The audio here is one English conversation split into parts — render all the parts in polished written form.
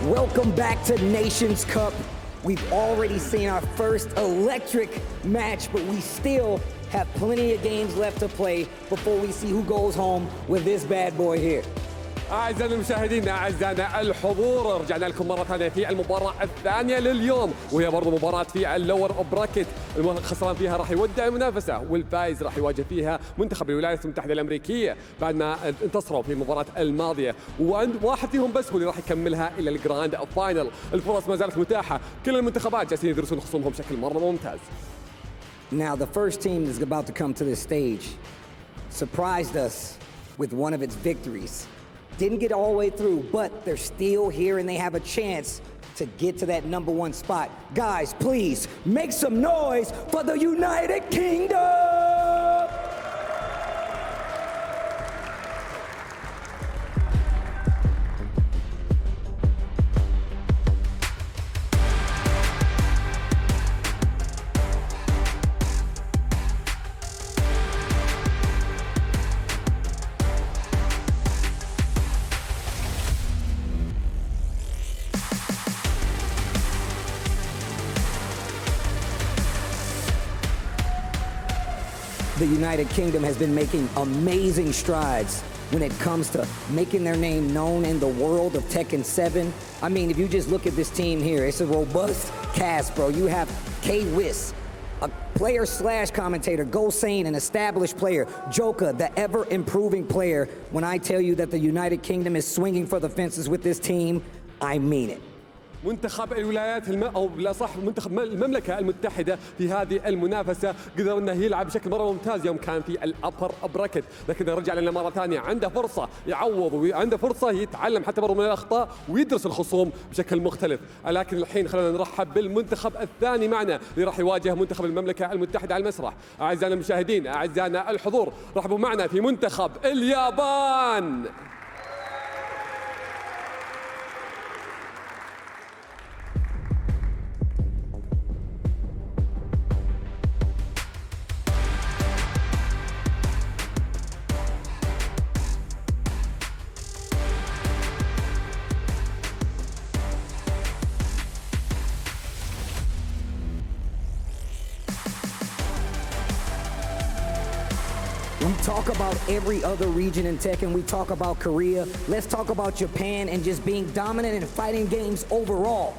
Welcome back to Nations Cup. We've already seen our first electric match, but we still have plenty of games left to play before we see who goes home with this bad boy here. أعزائنا المشاهدين أعزائنا الحضور رجعنا لكم مرة ثانية في المباراة الثانية لليوم وهي برضو مباراة في اللور براكت الخسران فيها راح يودع المنافسة والفائز راح يواجه فيها منتخب الولايات المتحدة الأمريكية بعد ما انتصروا في المباراة الماضية واحد فيهم بس هو اللي راح يكملها إلى الجراند فاينل. الفرص ما زالت متاحة كل المنتخبات جالسين يدرسون خصومهم بشكل مرة ممتاز. Now the first team that's about to come to this stage surprised us with one of its victories. Didn't get all the way through, but they're still here and they have a chance to get to that #1 spot. Guys, please make some noise for the United Kingdom! The United Kingdom has been making amazing strides when it comes to making their name known in the world of Tekken 7. I mean, if you just look at this team here, it's a robust cast, bro. You have K-Wiss, a player/commentator, Gosane, an established player, Joka, the ever-improving player. When I tell you that the United Kingdom is swinging for the fences with this team, I mean it. منتخب الولايات أو بالأصح منتخب المملكة المتحدة في هذه المنافسة قدر أنه يلعب بشكل مرة ممتاز يوم كان في الأبر براكت، لكن رجع لنا مرة ثانية عنده فرصة يعوض وعنده فرصة يتعلم حتى برضو من الأخطاء ويدرس الخصوم بشكل مختلف. لكن الحين خلينا نرحب بالمنتخب الثاني معنا اللي راح يواجه منتخب المملكة المتحدة على المسرح. أعزائنا المشاهدين أعزائنا الحضور رحبوا معنا في منتخب اليابان. We talk about every other region in Tekken. We talk about Korea. Let's talk about Japan and just being dominant in fighting games overall.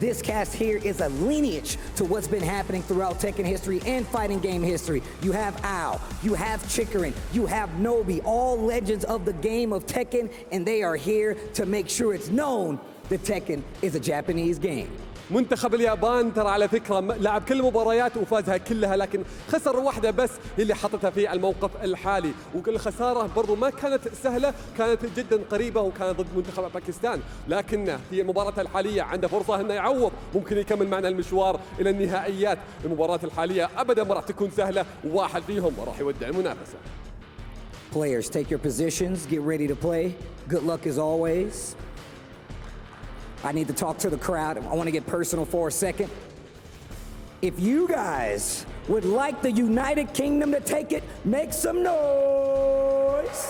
This cast here is a lineage to what's been happening throughout Tekken history and fighting game history. You have Ao, you have Chickering, you have Nobi, all legends of the game of Tekken, and they are here to make sure it's known that Tekken is a Japanese game. منتخب اليابان ترى على فكرة لعب كل المباريات وفازها كلها، لكن خسر واحدة بس هي اللي حطتها في الموقف الحالي، وكل خسارة برضو ما كانت سهلة، كانت جدا قريبة وكانت ضد منتخب باكستان، لكن في المباراة الحالية عنده فرصة انه يعوض، ممكن يكمل معنا المشوار إلى النهائيات. المباراة الحالية أبدا ما راح تكون سهلة وواحد فيهم راح يودع المنافسة. Players, take your positions, get ready to play. Good luck as always. I need to talk to the crowd. I want to get personal for a second. If you guys would like the United Kingdom to take it, make some noise.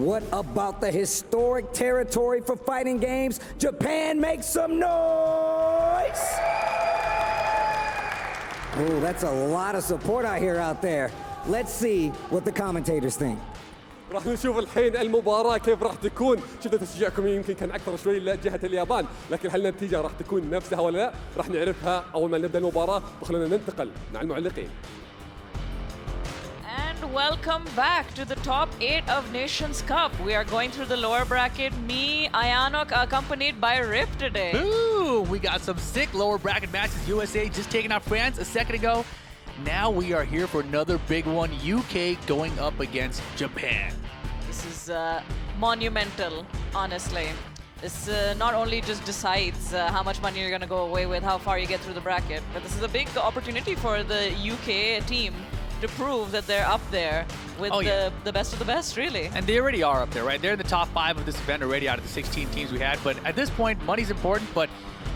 What about the historic territory for fighting games? Japan, make some noise. Oh, that's a lot of support I hear out there. Let's see what the commentators think. راح نشوف الحين المباراة كيف راح تكون. شفت تشجيعكم يمكن كان أكثر شوي لجهة اليابان، لكن هل النتيجة راح تكون نفسها ولا لا؟ راح نعرفها أول ما نبدأ المباراة، وخلينا ننتقل مع المعلقين. And welcome back to the top 8 of Nations Cup. We are going through the lower bracket. Me, Ayanok, accompanied by Rip today. Ooh, we got some sick lower bracket matches. USA just taking out France a second ago. Now we are here for another big one. UK going up against Japan. This is monumental, honestly. This not only just decides how much money you're going to go away with, how far you get through the bracket, but this is a big opportunity for the UK team to prove that they're up there with the best of the best, really. And they already are up there, right? They're in the top 5 of this event already out of the 16 teams we had. But at this point, money's important, but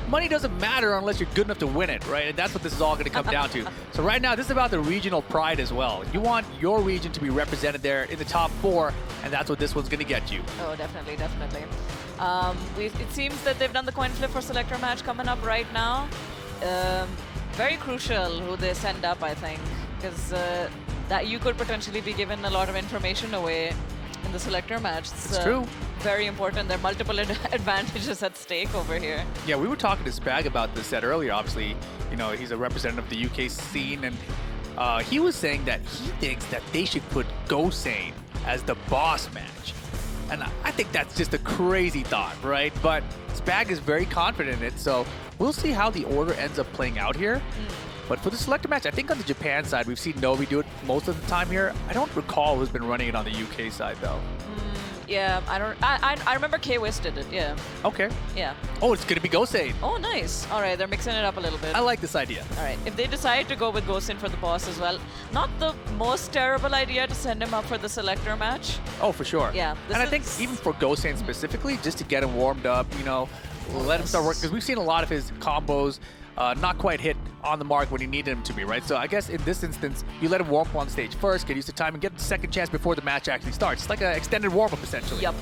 money doesn't matter unless you're good enough to win it, right? And that's what this is all going to come down to. So right now, this is about the regional pride as well. You want your region to be represented there in the top 4, and that's what this one's going to get you. Oh, definitely, definitely. It seems that they've done the coin flip for selector match coming up right now. Very crucial who they send up, I think, because that you could potentially be given a lot of information away in the selector match. It's true. Very important. There are multiple advantages at stake over here. Yeah, we were talking to Spag about this set earlier. Obviously, you know, he's a representative of the UK scene, and he was saying that he thinks that they should put Gosane as the boss match. And I think that's just a crazy thought, right? But Spag is very confident in it, so we'll see how the order ends up playing out here. But for the selector match, I think on the Japan side, we've seen Nobi do it most of the time here. I don't recall who's been running it on the UK side, though. Yeah, I remember K-Wiz did it, yeah. Okay. Yeah. Oh, it's going to be Gosane. Oh, nice. All right, they're mixing it up a little bit. I like this idea. All right, if they decide to go with Gosane for the boss as well, not the most terrible idea to send him up for the selector match. Oh, for sure. Yeah. And I think even for Gosane specifically, just to get him warmed up, you know, let him start working. Because we've seen a lot of his combos not quite hit on the mark when you needed him to be, right? So I guess in this instance, you let him warm up on stage first, get used to time, and get the second chance before the match actually starts. It's like an extended warm-up, essentially. Yep.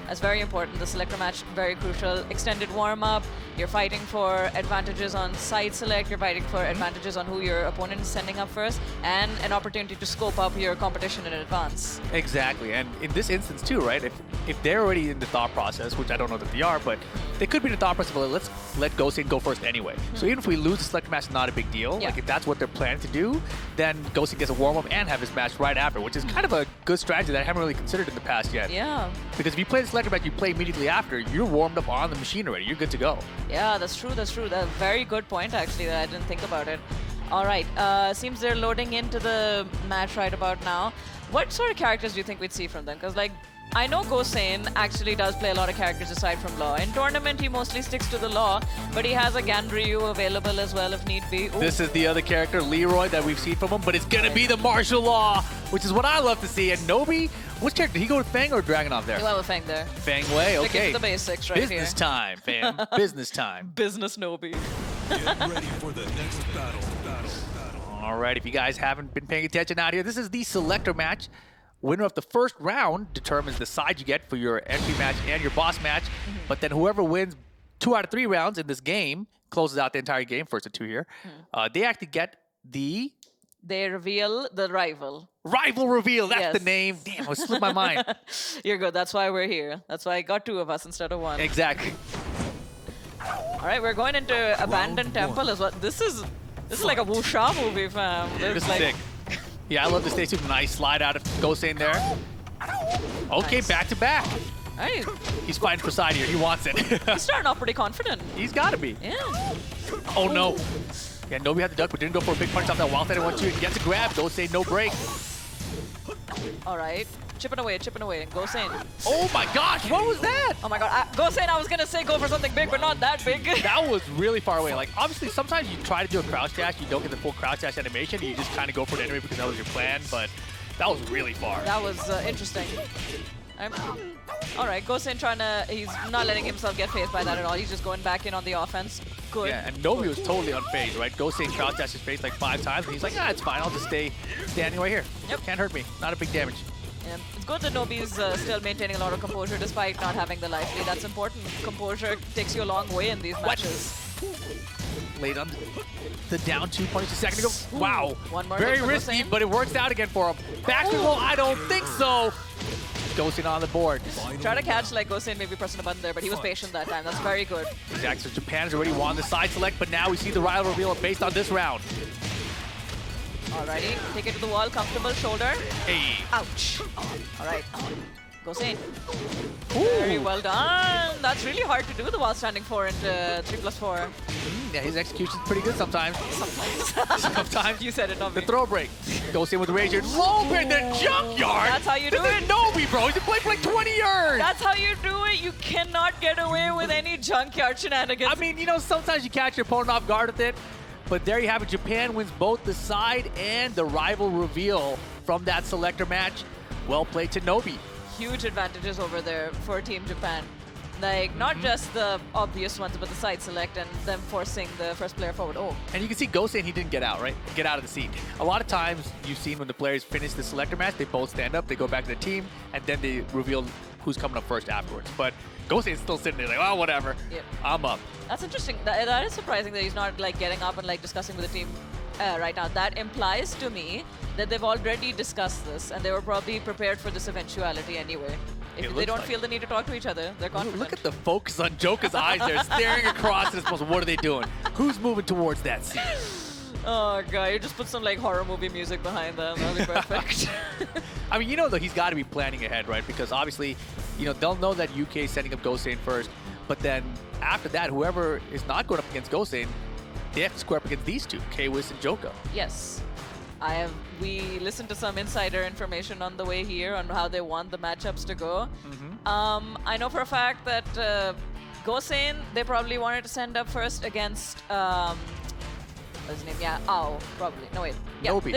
That's very important. The selector match, very crucial. Extended warm-up. You're fighting for advantages on side select. You're fighting for advantages on who your opponent is sending up first, and an opportunity to scope up your competition in advance. Exactly. And in this instance too, right? If they're already in the thought process, which I don't know that they are, but they could be in the thought process of, let's let Gosane go first anyway. So even if we lose the selector match, it's not a big deal. Yeah. Like if that's what they're planning to do, then Gosane gets a warm-up and have his match right after, which is kind of a good strategy that I haven't really considered in the past yet. Yeah. Because if you play the selector match, you play immediately after, you're warmed up on the machine already. You're good to go. Yeah, that's true. That's true. That's a very good point, actually, that I didn't think about it. All right. Seems they're loading into the match right about now. What sort of characters do you think we'd see from them? Because, like, I know Gosane actually does play a lot of characters aside from Law. In tournament, he mostly sticks to the Law, but he has a Ganryu available as well if need be. Ooh. This is the other character, Leroy, that we've seen from him, but it's going to be the martial law, which is what I love to see. And Nobi, which character? Did he go with Fang or Dragunov there? You have a Fang there. Fang Wei, okay. Sticking to the basics right Business here. time, fam. Business time. Business Nobi. Get ready for the next battle. All right, if you guys haven't been paying attention out here, this is the selector match. Winner of the first round determines the side you get for your entry match and your boss match. But then whoever wins 2 out of 3 rounds in this game, closes out the entire game, first of 2 here, they actually get the... They reveal the rival. Rival reveal, that's Yes. the name. Damn, it slipped my mind. You're good. That's why we're here. That's why I got 2 of us instead of 1. Exactly. All right, we're going into Abandoned Temple as well. This is like a wuxia movie, fam. This is like, sick. Yeah, I love the stage too. Nice slide out of Gosane there. Okay, Nice. back to back. Hey, He's fighting for side here. He wants it. he's starting off pretty confident. He's got to be. Yeah. Oh, no. Yeah, Nobi had the duck, but didn't go for a big punch off that wild side. 1-2 and gets a grab. Gosane, no break. All right. Chipping away, Gosane. Oh, my gosh. What was that? Oh my god. Gosane, I was going to say go for something big, but not that big. That was really far away. Like, obviously, sometimes you try to do a crouch dash, you don't get the full crouch dash animation, and you just kind of go for it anyway because that was your plan, but that was really far. That was interesting. All right, Gosane he's not letting himself get phased by that at all. He's just going back in on the offense. Good. Yeah, and Nobi was totally unfazed, right? Gosane crouch dashed his face like 5 times, and he's like, ah, it's fine. I'll just stay standing right here. Yep. Can't hurt me. Not a big damage. Yeah. It's good that Nobi's still maintaining a lot of composure despite not having the life lead. That's important. Composure takes you a long way in these matches. Late on the down 2 points a second ago. Wow. One more Very hit for risky, Gosane. but it works out again for him. Back to goal, I don't think so. Gosane on the board. Try to catch like Gosane maybe pressing a button there, but he was patient that time. That's very good. Exactly. So Japan's already won the side select, but now we see the rival reveal based on this round. Alrighty, take it to the wall, comfortable shoulder. Hey. Ouch. All right, Gosane. Very well done. That's really hard to do, the wall standing 4 and 3+4. Yeah, his execution's pretty good sometimes. Sometimes. Sometimes. You said it, not The me. throw break. Gosane with the rage here. Low in the junkyard. That's how you do This it. is Nobi, bro. He's been playing for like 20 years. That's how you do it. You cannot get away with any junkyard shenanigans. I mean, you know, sometimes you catch your opponent off guard with it, but there you have it. Japan wins both the side and the rival reveal from that selector match. Well played to Nobi. Huge advantages over there for Team Japan. Like, not just the obvious ones, but the side select and them forcing the first player forward. Oh, And you can see Ghost saying he didn't get out, right? Get out of the seat. A lot of times you've seen when the players finish the selector match, they both stand up, they go back to the team, and then they reveal who's coming up first afterwards. But Ghost is still sitting there like, oh, whatever. Yep. I'm up. that's interesting. That is surprising that he's not like getting up and like discussing with the team right now. That implies to me that they've already discussed this and they were probably prepared for this eventuality anyway. It If they looks don't like feel the need to talk to each other, they're confident. Look at the focus on Joker's eyes there, staring across at us. What are they doing? Who's moving towards that seat? Oh god, you just put some like horror movie music behind them. That'll be perfect. I mean, you know, though, he's got to be planning ahead, right? Because obviously, you know, they'll know that UK is setting up Gosane first, but then after that, whoever is not going up against Gosane, they have to square up against these two, K-Wiz and Joka. Yes. We listened to some insider information on the way here on how they want the matchups to go. I know for a fact that Gosane, they probably wanted to send up first against what's his name? Yeah, Ao, probably. No, wait. Yeah, Nobi.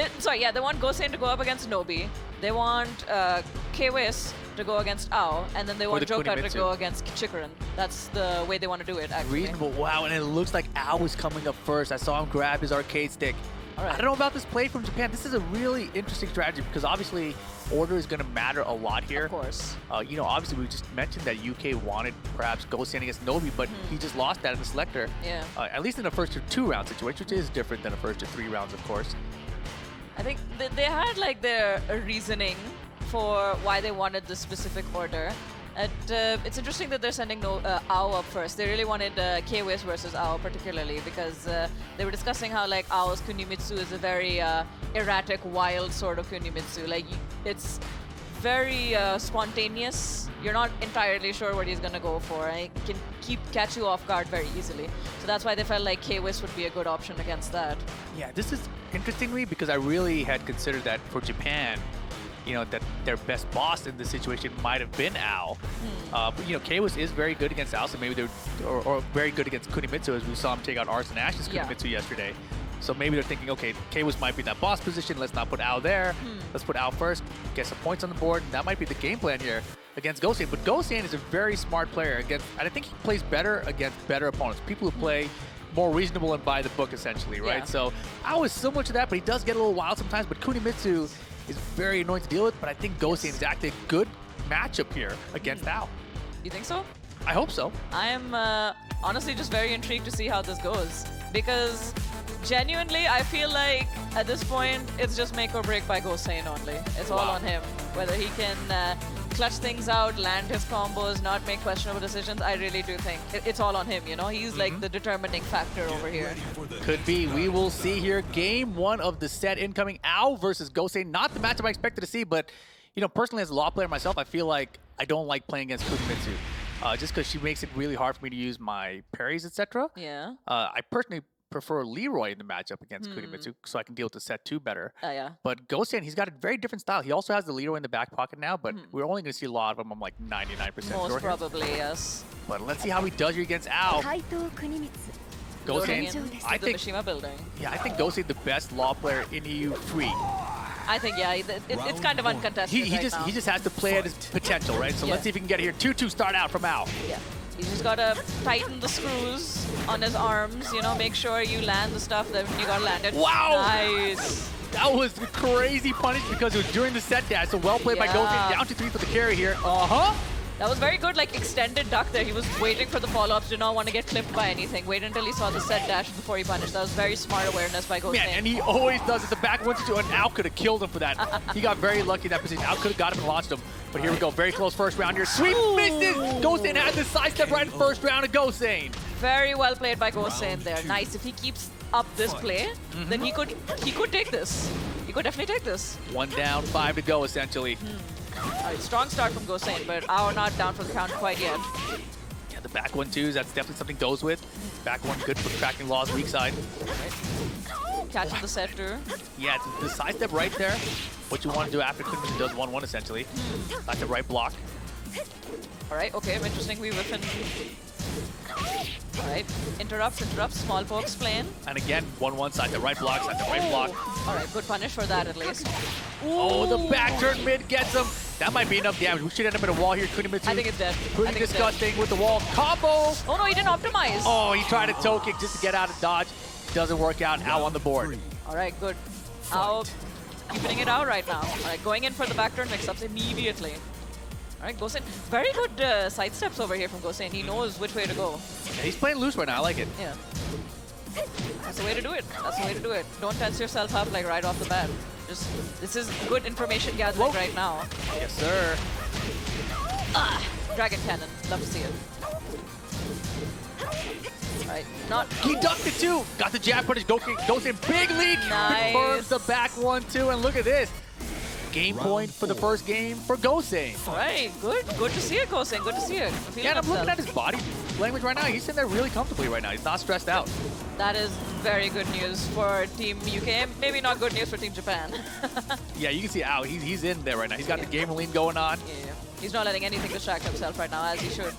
They want Gosane to go up against Nobi. They want K-Wiz to go against Ao, and then they want the Joka to Kunimitsu. go against Chikaran. That's the way they want to do it, actually. Reasonable. Wow, and it looks like Al was coming up first. I saw him grab his arcade stick. All right. I don't know about this play from Japan. This is a really interesting strategy because obviously order is going to matter a lot here. Of course. You know, obviously we just mentioned that UK wanted perhaps Gosane against Nobi, but he just lost that in the selector. Yeah. At least in the first to 2 round situation, which is different than the first to 3 rounds, of course. I think they had like their reasoning for why they wanted this specific order. It's interesting that they're sending Ao up first. They really wanted K-Wiz versus Ao particularly because they were discussing how like Ao's Kunimitsu is a very erratic, wild sort of Kunimitsu. Like it's very spontaneous. You're not entirely sure what he's gonna go for. It can catch you off guard very easily. So that's why they felt like K-Wiz would be a good option against that. Yeah, this is interestingly because I really had considered that for Japan, you know, that their best boss in this situation might have been Ao. But, you know, K-Wiz is very good against Ao, so maybe they're, or very good against Kunimitsu, as we saw him take out Arson Ash's Kunimitsu yesterday. So maybe they're thinking, okay, K-Wiz might be in that boss position, let's not put Ao there. Let's put Ao first, get some points on the board, and that might be the game plan here against Gosane. But Gosane is a very smart player against, and I think he plays better against better opponents, people who play more reasonable and by the book, essentially, right? Yeah. So Ao is similar to that, but he does get a little wild sometimes, but Kunimitsu is very annoying to deal with, but I think Gosane is actually a good matchup here against Ao. You think so? I hope so. I am honestly just very intrigued to see how this goes because genuinely I feel like at this point it's just make or break by Gosane only. It's all on him. Whether he can clutch things out, land his combos, not make questionable decisions, I really do think it's all on him, you know? He's like the determining factor over here. Could be. We will see here. Game 1 of the set incoming. Ao versus Gosane. Not the matchup I expected to see, but, you know, personally as a law player myself, I feel like I don't like playing against Kunimitsu. Just because she makes it really hard for me to use my parries, etc. Yeah. I personally prefer Leroy in the matchup against Kunimitsu, so I can deal with the set 2 better. Yeah. But Gosane, he's got a very different style. He also has the Leroy in the back pocket now, but we're only going to see a lot of them. I'm like 99% Most sure here. probably, yes. But let's see how he does here against Ao. Loading Gosane, into I the think, Mishima building. yeah, I think Gosane the best law player in EU3. I think, yeah, it's kind of uncontested He right just now. he just has to play at his potential, right? So Yeah. let's see if he can get it here. 2-2 start out from Ao. Yeah. You just gotta tighten the screws on his arms, you know, make sure you land the stuff that you gotta land it. Wow! Nice. That was a crazy punish because it was during the set dash. So well played by Yeah. Gosane. Down to 3 for the carry here. That was very good, like, extended duck there. He was waiting for the follow-ups, did not want to get clipped by anything. Wait until he saw the set dash before he punished. That was very smart awareness by Gosane. Man, and he always does it. The back 1-2, and Ao could have killed him for that. He got very lucky in that position. Ao could have got him and launched him. But here we go. Very close first round here. Sweep misses. Gosane had the sidestep right in the first round of Gosane. Very well played by Gosane there. Nice. If he keeps up this play, then he could take this. He could definitely take this. 1 down, 5 to go, essentially. All right, strong start from Gosane, but Ao not down for the count quite yet. Yeah, the back 1-2s, that's definitely something goes with. Back 1 good for tracking Law's weak side. Catching the set too. Yeah, it's the sidestep right there. What you want to do after Kunimitsu does 1-1 essentially. That's the right block. All right, okay, interesting. We whiff in. All right, interrupts, small pokes playing. And again, 1-1 side the right block, side the right block. All right, good punish for that at least. Oh, the back turn mid gets him. That might be enough damage. We should end up in a wall here. Kunimitsu. I think it's dead. Pretty disgusting with the wall combo. Oh no, he didn't optimize. Oh, he tried a toe kick just to get out of dodge. Doesn't work out. Ow on the board. All right, good. Ow, keeping it out right now. All right, going in for the back turn mix-ups immediately. All right, Gosen. Very good side steps over here from Gosen. He knows which way to go. Yeah, he's playing loose right now. I like it. Yeah. That's the way to do it. That's the way to do it. Don't tense yourself up like right off the bat. This is good information gathering right now. Yes, sir. Dragon Cannon. Love to see it. Right, not... He ducked it too. Got the jab punish. Goes in big lead. Nice. Confirms the back 1-2. And look at this. Game point for the first game for Gosen. Right, good. Good to see it, Gosen. Good to see it. Yeah, and I'm looking at his body language right now. He's sitting there really comfortably right now. He's not stressed out. That is very good news for Team UK. Maybe not good news for Team Japan. Yeah, you can see Ow. He's in there right now. He's got the gamer lean going on. Yeah. He's not letting anything distract himself right now, as he should.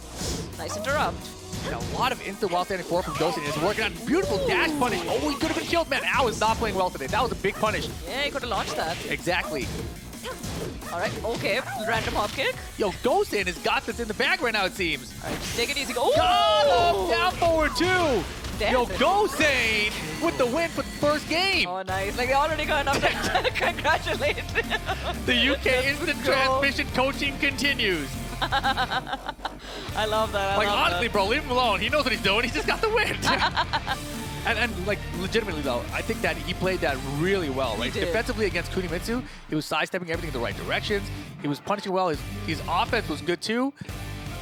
Nice interrupt. And a lot of instant while standing forward from Gosen. It's working on beautiful dash punish. Oh, he could have been killed, man. Ow is not playing well today. That was a big punish. Yeah, he could have launched that. Exactly. All right, okay. Random hop kick. Yo, Gosen has got this in the bag right now, it seems. All right, just take it easy. Oh! Got him! Down forward two. Damn Yo, it. Gosen with the win for the first game. Oh, nice. Like, they already got enough to congratulate. The UK instant transmission coaching continues. I love that. Like, honestly, bro, leave him alone. He knows what he's doing. He just got the win. and like, legitimately, though, I think that he played that really well, right? He did. Defensively against Kunimitsu, he was sidestepping everything in the right directions. He was punishing well. His offense was good, too.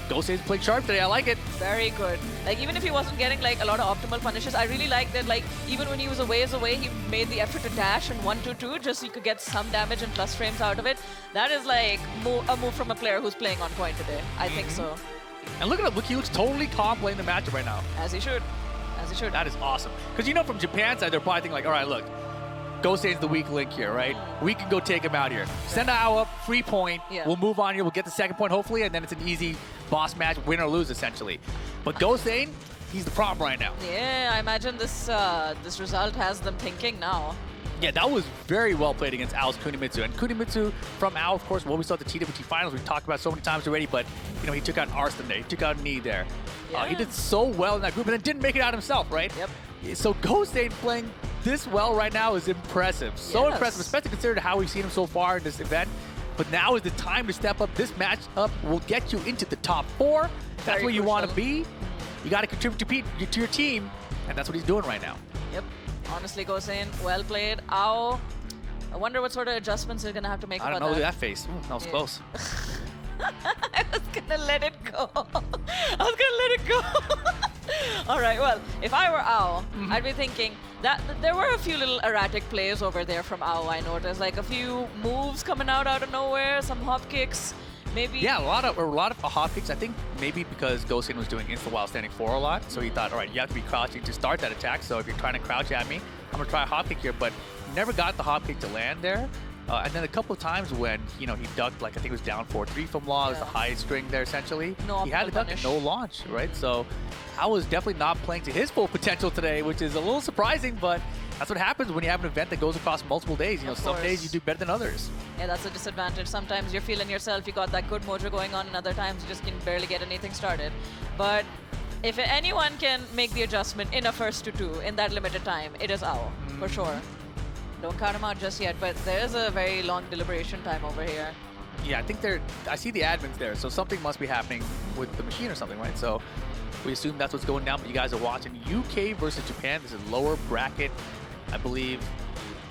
Gosen's playing sharp today. I like it. Very good. Like, even if he wasn't getting, like, a lot of optimal punishes, I really like that, like, even when he was a ways away, he made the effort to dash and 1-2-2 just so you could get some damage and plus frames out of it. That is, like, a move from a player who's playing on point today. I think so. And look at him. Look, he looks totally calm playing the matchup right now. As he should. As he should. That is awesome. Because, you know, from Japan's side, they're probably thinking, like, all right, look, Gosen's the weak link here, right? We can go take him out here. Send Ao up, free point. Yeah. We'll move on here. We'll get the second point, hopefully, and then it's an easy boss match, win or lose, essentially. But Gosen, he's the problem right now. Yeah, I imagine this this result has them thinking now. Yeah, that was very well played against Ao's Kunimitsu. And Kunimitsu from Ao, of course, what we saw at the TWT finals, we've talked about so many times already, but, you know, he took out Arslan there. He took out Knee there. Yeah. He did so well in that group, and then didn't make it out himself, right? Yep. So Gosen playing this well right now is impressive. So Yes. impressive, especially considering how we've seen him so far in this event. But now is the time to step up. This matchup will get you into the top 4. That's Very where you want to crucial. be. You got to contribute to your team, and that's what he's doing right now. Yep. Honestly, Gosen, well played. Ao, I wonder what sort of adjustments they're going to have to make I don't about know, that. that face. Ooh, that was Yeah. close. I was gonna let it go. I was gonna let it go. All right, well, if I were Ao, I'd be thinking that there were a few little erratic plays over there from Ao, I noticed. Like a few moves coming out of nowhere, some hop kicks, maybe. Yeah, a lot of hop kicks. I think maybe because Gosen was doing insta while standing 4 a lot, so he thought, all right, you have to be crouching to start that attack. So if you're trying to crouch at me, I'm gonna try a hop kick here, but never got the hop kick to land there. And then a couple of times when, you know, he ducked, like I think it was down 4-3 from Law, it was the highest string there essentially. No he had to optimal duck and punish. no launch, right? So I was definitely not playing to his full potential today, which is a little surprising, but that's what happens when you have an event that goes across multiple days. You know, Of some days course. you do better than others. Yeah, that's a disadvantage. Sometimes you're feeling yourself, you got that good mojo going on, and other times you just can barely get anything started. But if anyone can make the adjustment in a first to 2 in that limited time, it is Ao, for sure. Don't count him out just yet, but there is a very long deliberation time over here. Yeah, I think I see the admins there, so something must be happening with the machine or something, right? So we assume that's what's going down, but you guys are watching UK versus Japan. This is lower bracket, I believe,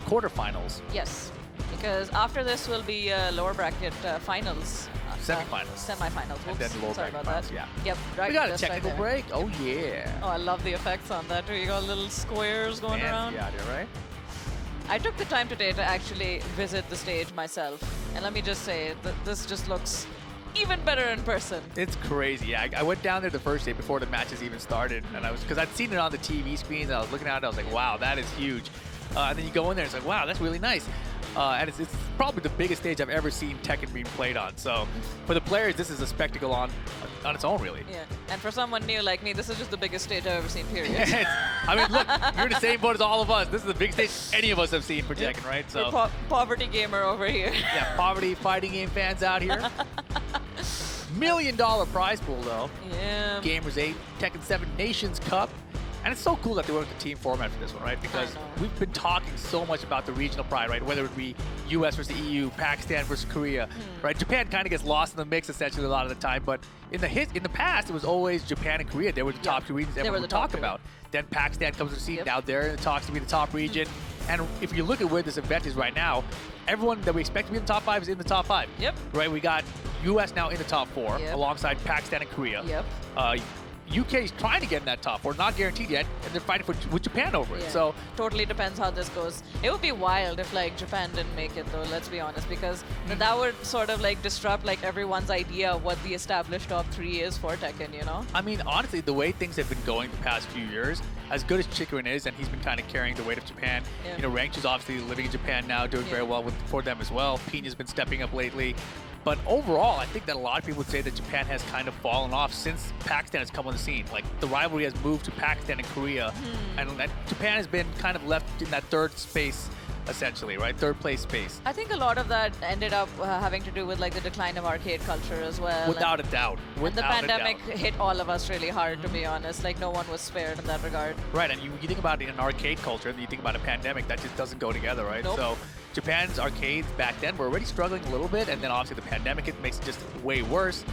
quarterfinals. Yes, because after this will be lower bracket finals. Semifinals. Semifinals. And Whoops, then lower sorry bracket about that. finals, yeah. Yep, right. We got a just right technical there. break. Oh, yeah. Oh, I love the effects on that too. You got little squares going around. Fancy out here, right? I took the time today to actually visit the stage myself. And let me just say, this just looks even better in person. It's crazy. Yeah, I went down there the first day before the matches even started, and because I'd seen it on the TV screens, and I was looking at it, I was like, wow, that is huge. And then you go in there, it's like, wow, that's really nice. and it's probably the biggest stage I've ever seen Tekken being played on. So for the players, this is a spectacle on its own, really. Yeah, and for someone new like me, this is just the biggest stage I've ever seen, period. I mean, look, you're in the same boat as all of us. This is the biggest stage any of us have seen for Tekken, right? So We're poverty gamer over here. yeah, poverty fighting game fans out here. $1 million prize pool, though. Yeah. Gamers8, Tekken 7 Nations Cup. And it's so cool that they went with the team format for this one, right? Because we've been talking so much about the regional pride, right? Whether it be US versus the EU, Pakistan versus Korea, right? Japan kind of gets lost in the mix essentially a lot of the time, but in the past, it was always Japan and Korea. They were the top two regions everyone would talk about. Then Pakistan comes to the scene. Now they're in the talks to be the top region. And if you look at where this event is right now, everyone that we expect to be in the top 5 is in the top 5. Yep. Right? We got US now in the top 4 alongside Pakistan and Korea. Yep. UK is trying to get in that top 4, not guaranteed yet, and they're fighting with Japan over it. So totally depends how this goes. It would be wild if like Japan didn't make it, though. Let's be honest, because that would sort of like disrupt like everyone's idea of what the established top 3 is for Tekken. You know? I mean, honestly, the way things have been going the past few years, as good as Chikurin is, and he's been kind of carrying the weight of Japan. You know, Ranch is obviously living in Japan now, doing very well for them as well. Pina's been stepping up lately. But overall, I think that a lot of people would say that Japan has kind of fallen off since Pakistan has come on the scene. Like, the rivalry has moved to Pakistan and Korea, and Japan has been kind of left in that third space, essentially, right? Third place space. I think a lot of that ended up having to do with like the decline of arcade culture as well. Without a doubt. And the pandemic hit all of us really hard, to be honest. Like, no one was spared in that regard. Right, and you think about it in arcade culture, and you think about a pandemic, that just doesn't go together, right? Nope. So Japan's arcades back then were already struggling a little bit, and then obviously the pandemic, it makes it just way worse.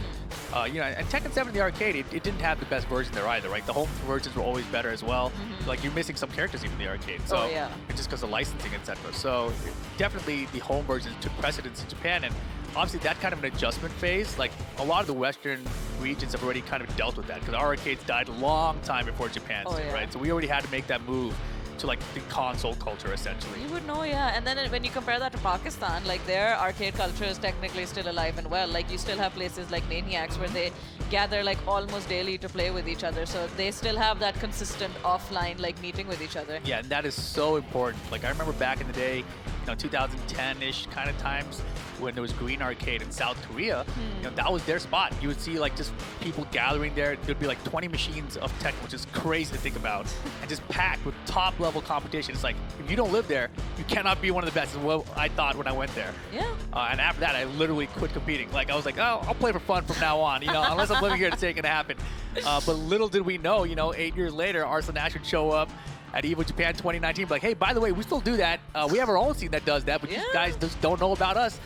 You know, and Tekken 7 in the arcade, it didn't have the best version there either, right? The home versions were always better as well. Like, you're missing some characters even in the arcade. So it's just because of licensing, etc. So definitely the home versions took precedence in Japan, and obviously that kind of an adjustment phase, like a lot of the Western regions have already kind of dealt with that, because our arcades died a long time before Japan's did, right? So we already had to make that move to like the console culture, essentially. You would know, and then when you compare that to Pakistan, like their arcade culture is technically still alive and well. Like, you still have places like Maniacs where they gather like almost daily to play with each other. So they still have that consistent offline like meeting with each other. Yeah, and that is so important. Like, I remember back in the day, you know, 2010-ish kind of times, when there was Green Arcade in South Korea, you know, that was their spot. You would see like just people gathering there. There'd be like 20 machines of Tekken, which is crazy to think about, and just packed with top level competition. It's like, if you don't live there, you cannot be one of the best, is what I thought when I went there. Yeah. And after that, I literally quit competing. Like, I was like, oh, I'll play for fun from now on, you know, unless I'm living here to take it to happen. But little did we know, you know, 8 years later, Arslan Ash would show up at EVO Japan 2019, like, hey, by the way, we still do that. We have our own scene that does that, but you guys just don't know about us.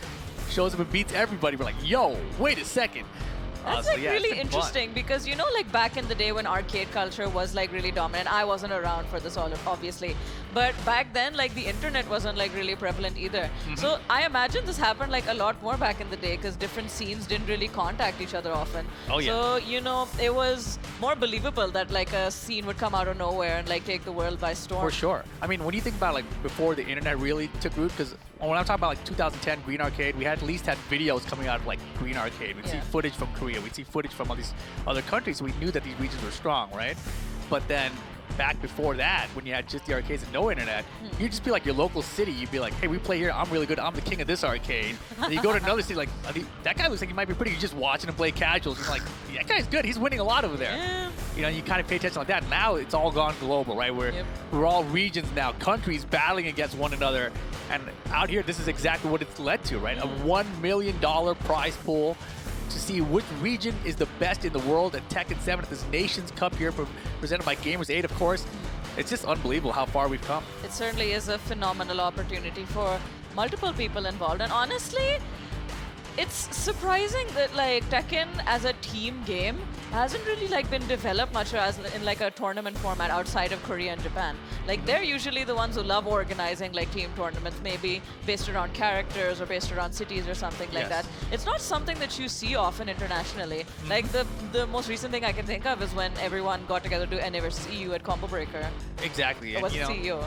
Shows up and beats everybody. We're like, yo, wait a second. That's like really interesting because, you know, like back in the day when arcade culture was like really dominant, I wasn't around for this all obviously, but back then like the internet wasn't like really prevalent either. So I imagine this happened like a lot more back in the day because different scenes didn't really contact each other often. So, you know, it was more believable that like a scene would come out of nowhere and like take the world by storm. For sure. I mean, when you think about like before the internet really took root, because when I'm talking about like 2010 Green Arcade, we had at least had videos coming out of like Green Arcade. We'd see footage from Korea. We'd see footage from all these other countries. So we knew that these regions were strong, right? But then back before that, when you had just the arcades and no internet, you'd just be like your local city. You'd be like, hey, we play here. I'm really good. I'm the king of this arcade. And you go to another city, like, that guy looks like he might be pretty good. Just watching him play casuals. You're like, that guy's good. He's winning a lot over there. You know, you kind of pay attention like that. Now it's all gone global, right? We're all regions now, countries battling against one another. And out here, this is exactly what it's led to, right? A $1 million prize pool to see which region is the best in the world at Tekken 7 at this Nations Cup here, presented by Gamers8, of course. It's just unbelievable how far we've come. It certainly is a phenomenal opportunity for multiple people involved. And honestly, it's surprising that like Tekken as a team game hasn't really like been developed much as in like a tournament format outside of Korea and Japan. Like they're usually the ones who love organizing like team tournaments, maybe based around characters or based around cities or something like that. It's not something that you see often internationally. Like the most recent thing I can think of is when everyone got together to do NA versus EU at Combo Breaker. Exactly. Or was it EU?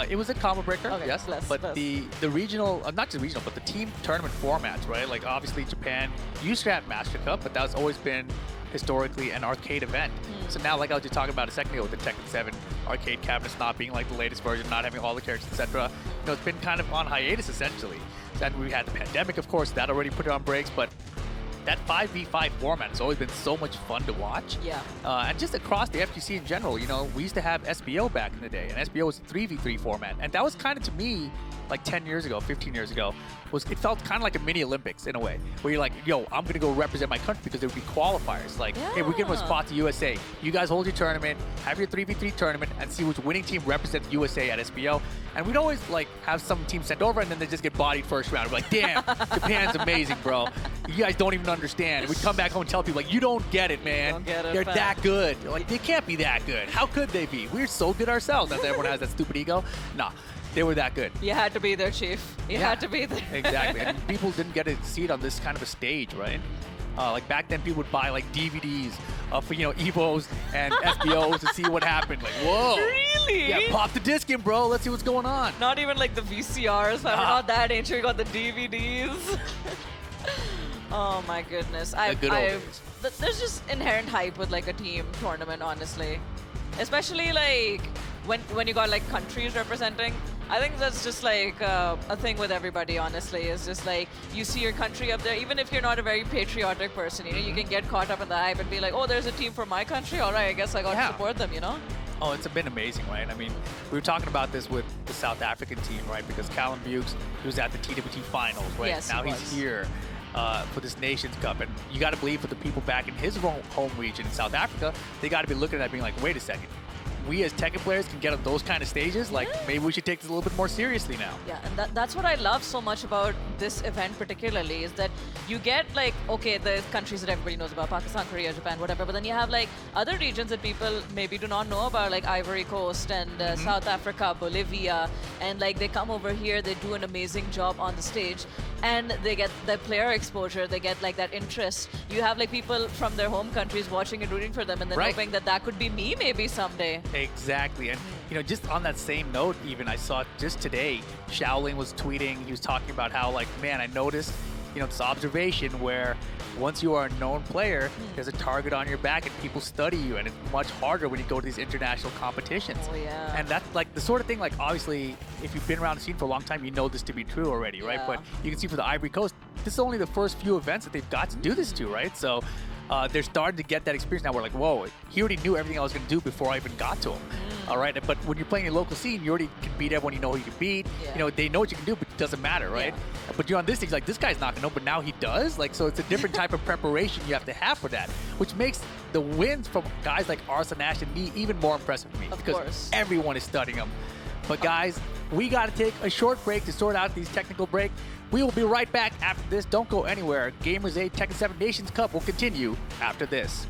It was a combo breaker, okay, yes. But the regional, not just regional, but the team tournament formats, right? Like obviously Japan used to have Master Cup, but that's always been historically an arcade event. So now, like I was just talking about a second ago with the Tekken 7 arcade cabinets not being like the latest version, not having all the characters, etc. You know, it's been kind of on hiatus essentially. And we had the pandemic, of course, that already put it on brakes, but that 5v5 format has always been so much fun to watch. Yeah. And just across the FGC in general, you know, we used to have SBO back in the day, and SBO was a 3v3 format. And that was kind of, to me, like 10 years ago, 15 years ago, it felt kind of like a mini Olympics in a way, where you're like, yo, I'm going to go represent my country, because there would be qualifiers. Like, hey, we're giving a spot to USA. You guys hold your tournament, have your 3v3 tournament, and see which winning team represents USA at SBO. And we'd always like have some team sent over, and then they just get bodied first round. We're like, damn, Japan's amazing, bro. You guys don't even understand. And we'd come back home and tell people, like, you don't get it, man. Don't get it, They're fam. that good. Like, they can't be that good. How could they be? We're so good ourselves. Not that everyone has that stupid ego. Nah, they were that good. You had to be there, Chief. You had to be there. Exactly. And people didn't get to see it on this kind of a stage, right? Like back then, people would buy like DVDs for, you know, EVOs and SBOs to see what happened. Like, whoa. Really? Yeah, pop the disc in, bro. Let's see what's going on. Not even like the VCRs. We're not that ancient. We got the DVDs. Oh my goodness. good old days. There's just inherent hype with like a team tournament, honestly. Especially like when you got like countries representing. I think that's just like a thing with everybody, honestly. It's just like you see your country up there, even if you're not a very patriotic person, you know, you can get caught up in the hype and be like, oh, there's a team from my country. All right, I guess I got to support them, you know? Oh, it's been amazing, right? I mean, we were talking about this with the South African team, right? Because Callum Bukes, he was at the TWT finals, right? Yes, now he he's was. here for this Nations Cup. And you got to believe for the people back in his home region in South Africa, they got to be looking at that being like, wait a second. We as Tekken players can get on those kind of stages, like maybe we should take this a little bit more seriously now. Yeah, and that's what I love so much about this event particularly, is that you get like, okay, the countries that everybody knows about, Pakistan, Korea, Japan, whatever, but then you have like other regions that people maybe do not know about, like Ivory Coast and South Africa, Bolivia, and like they come over here, they do an amazing job on the stage, and they get the player exposure, they get like that interest. You have like people from their home countries watching and rooting for them, and then hoping that that could be me maybe someday. Exactly. And, you know, just on that same note, even I saw just today, Shaolin was tweeting, he was talking about how, like, man, I noticed, you know, this observation where once you are a known player, there's a target on your back and people study you, and it's much harder when you go to these international competitions. Oh, yeah. And that's like the sort of thing, like, obviously, if you've been around the scene for a long time, you know this to be true already, right? Yeah. But you can see for the Ivory Coast, this is only the first few events that they've got to do this to, right? So they're starting to get that experience now. We're like, whoa, he already knew everything I was going to do before I even got to him. All right, but when you're playing a local scene, you already can beat everyone you know who you can beat. Yeah. You know, they know what you can do, but it doesn't matter, right? Yeah. But you're on this stage, like, this guy's not going to know, but now he does. Like, so it's a different type of preparation you have to have for that, which makes the wins from guys like Arson Ash and me even more impressive to me. Of because course. everyone is studying them. But guys, we got to take a short break to sort out these technical breaks. We will be right back after this. Don't go anywhere. Gamers8 Tekken 7 Nations Cup will continue after this.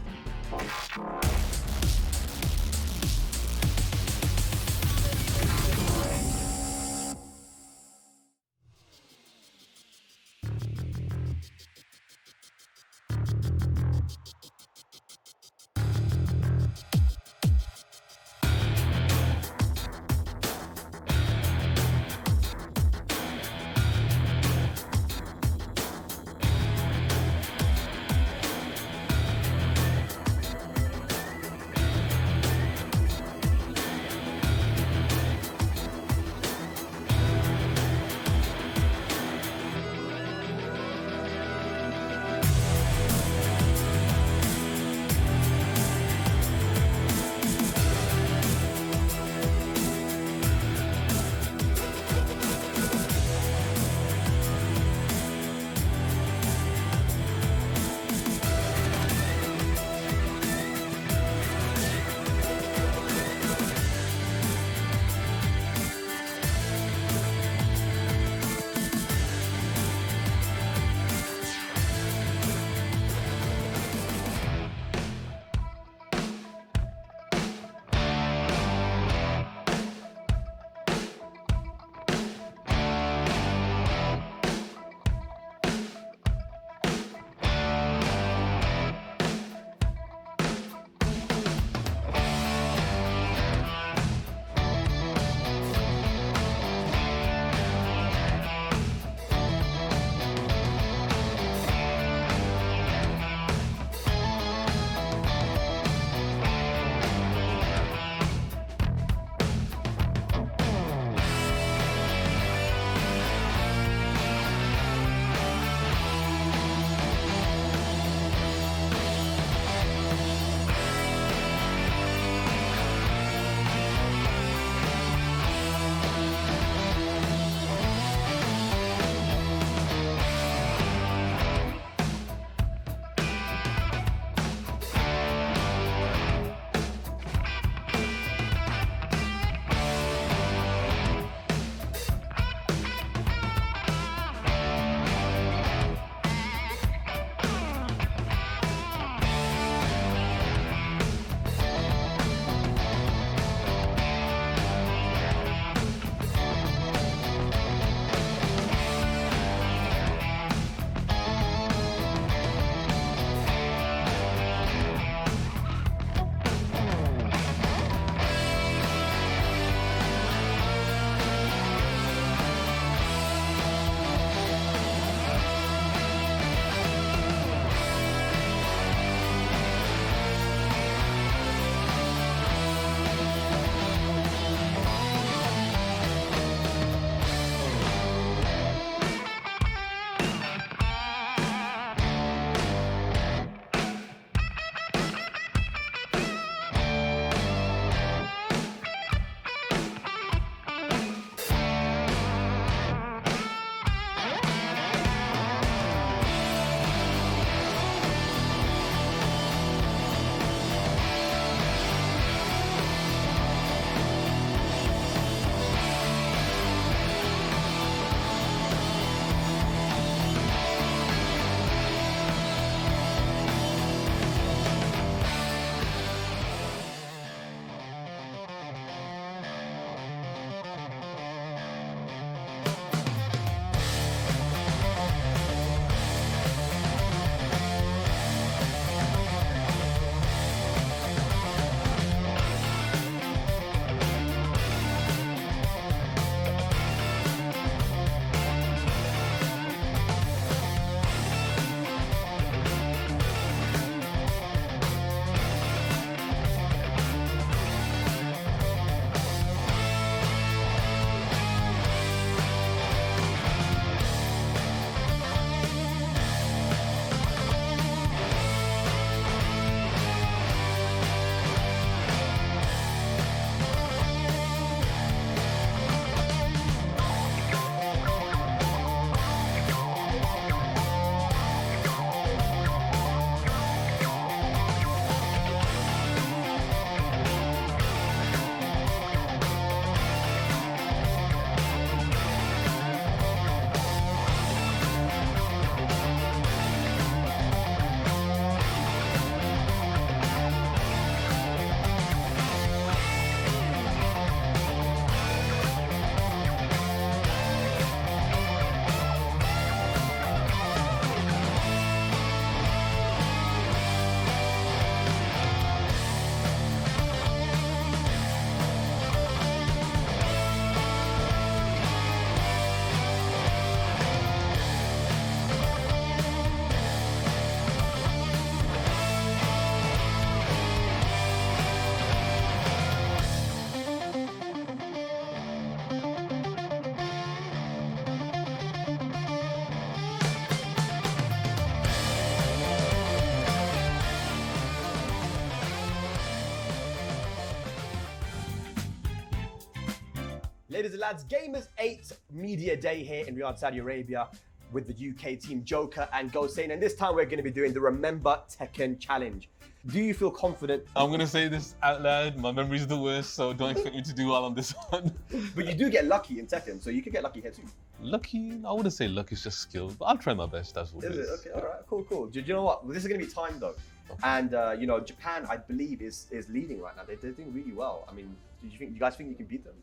Ladies and lads, Gamers8 Media Day here in Riyadh, Saudi Arabia with the UK team Joker and Gamers8. And this time we're going to be doing the Remember Tekken Challenge. Do you feel confident? I'm going to say this out loud. My memory's the worst, so don't expect me to do well on this one. But you do get lucky in Tekken, so you could get lucky here too. Lucky? I wouldn't say lucky, it's just skill. But I'll try my best, that's what it is. Okay, all right, cool. Do you know what? This is going to be timed though. Okay. And, you know, Japan, I believe, is leading right now. They're doing really well. I mean, you guys think you can beat them?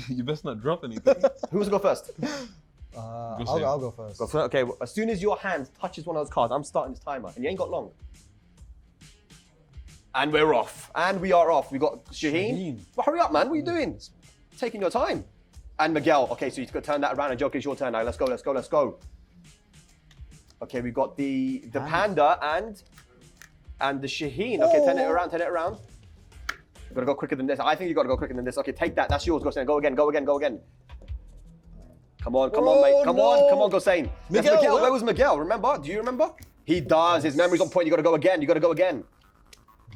You best not drop anything. Who wants to go first? I'll go first. Go first. Okay, as soon as your hand touches one of those cards, I'm starting this timer. And you ain't got long. And we're off. And we are off. We got Shaheen. Well, hurry up, man. What are you doing? Taking your time. And Miguel. Okay, so you can turn that around and Joker, it's your turn now. Let's go. Okay, we got the Panda and the Shaheen. Okay, turn it around. You gotta go quicker than this. I think you gotta go quicker than this. Okay, take that. That's yours. Go again. Come on, mate. Come on, go Sane. Miguel. Where was Miguel? Remember? Do you remember? He does. His memory's on point. You gotta go again.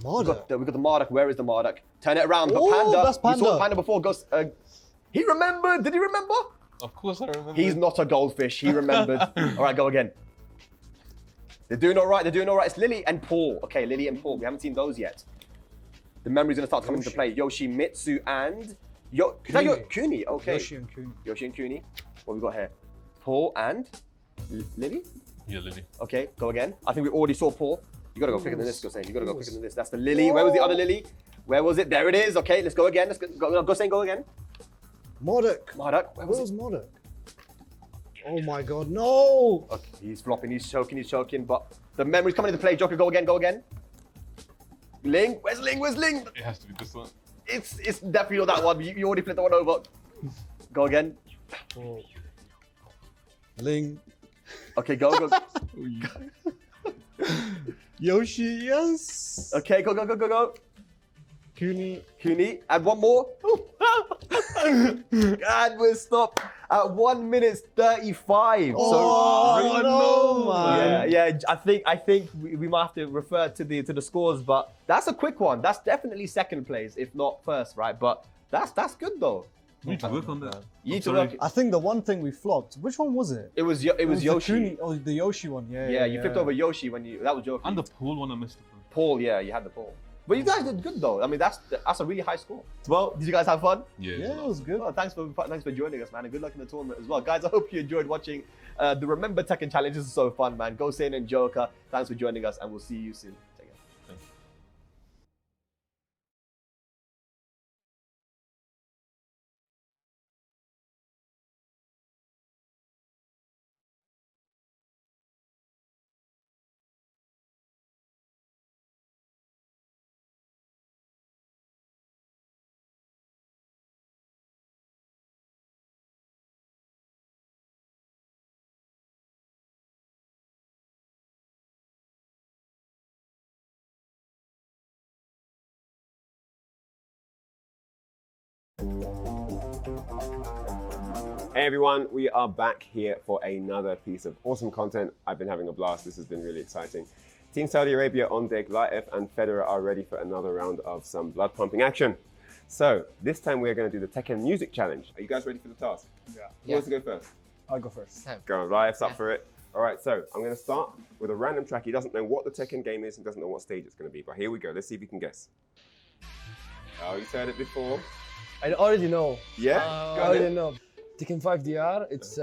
Marduk. We got the Marduk. Where is the Marduk? Turn it around. But Panda. That's Panda. You saw Panda before. He remembered. Did he remember? Of course I remember. He's not a goldfish. He remembered. All right, go again. They're doing all right. It's Lily and Paul. Okay, Lily and Paul. We haven't seen those yet. The memory's gonna start coming into play. Yoshimitsu and Kuni. Okay. Yoshi and Kuni. What we got here? Paul and Lily. Yeah, Lily. Okay, go again. I think we already saw Paul. You gotta go quicker than this, You gotta go quicker than this. That's the Lily. Where was the other Lily? Where was it? There it is. Okay, let's go again. Go again. Marduk. Where was Marduk? Oh my god, no! Okay, he's flopping, he's choking, but the memory's coming into play. Joker, go again. Ling, where's Ling? It has to be this one. It's definitely not that one. You already flipped that one over. Go again. Oh. Ling. Okay, go. Yoshi, yes! Okay, go. Kuni. And one more. And we're stopped at 1 minute 35. Oh, no, man. Yeah. I think we might have to refer to the scores, but that's a quick one. That's definitely second place, if not first, right? But that's good though. You need to work on that. You need to work. I think the one thing we flopped. Which one was it? It was Yoshi. The Yoshi one. Yeah, you flipped over Yoshi that was Joker. And the Paul one I missed. Paul, yeah, you had the Paul. But you guys did good though. I mean, that's a really high score. Well, did you guys have fun? Yeah, it was good. Well, thanks for joining us, man, and good luck in the tournament as well, guys. I hope you enjoyed watching the Remember Tekken Challenge. This is so fun, man. Gamers8 and Joker, thanks for joining us, and we'll see you soon. Take care. Thanks. Hey everyone, we are back here for another piece of awesome content. I've been having a blast. This has been really exciting. Team Saudi Arabia on deck, Latif and Federer are ready for another round of some blood pumping action. So this time we're going to do the Tekken Music Challenge. Are you guys ready for the task? Yeah. Who wants to go first? I'll go first. Go, Latif's up for it. All right, so I'm going to start with a random track. He doesn't know what the Tekken game is and doesn't know what stage it's going to be. But here we go. Let's see if you can guess. Oh, you've heard it before. I already know. Yeah? I already know. Tekken 5 DR, it's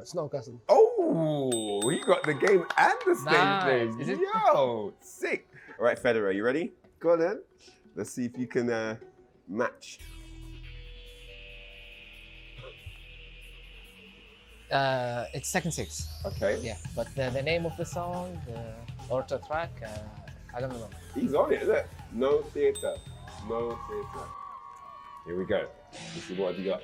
Snow Castle. Oh, you got the game and the stage Nice. name. Yo, sick. All right, Federer, you ready? Go on then. Let's see if you can match. It's Tekken 6. Okay. Yeah, but the name of the song, or the track, I don't know. He's on it, look. No theatre. No theatre. Here we go. Let's see what have you got.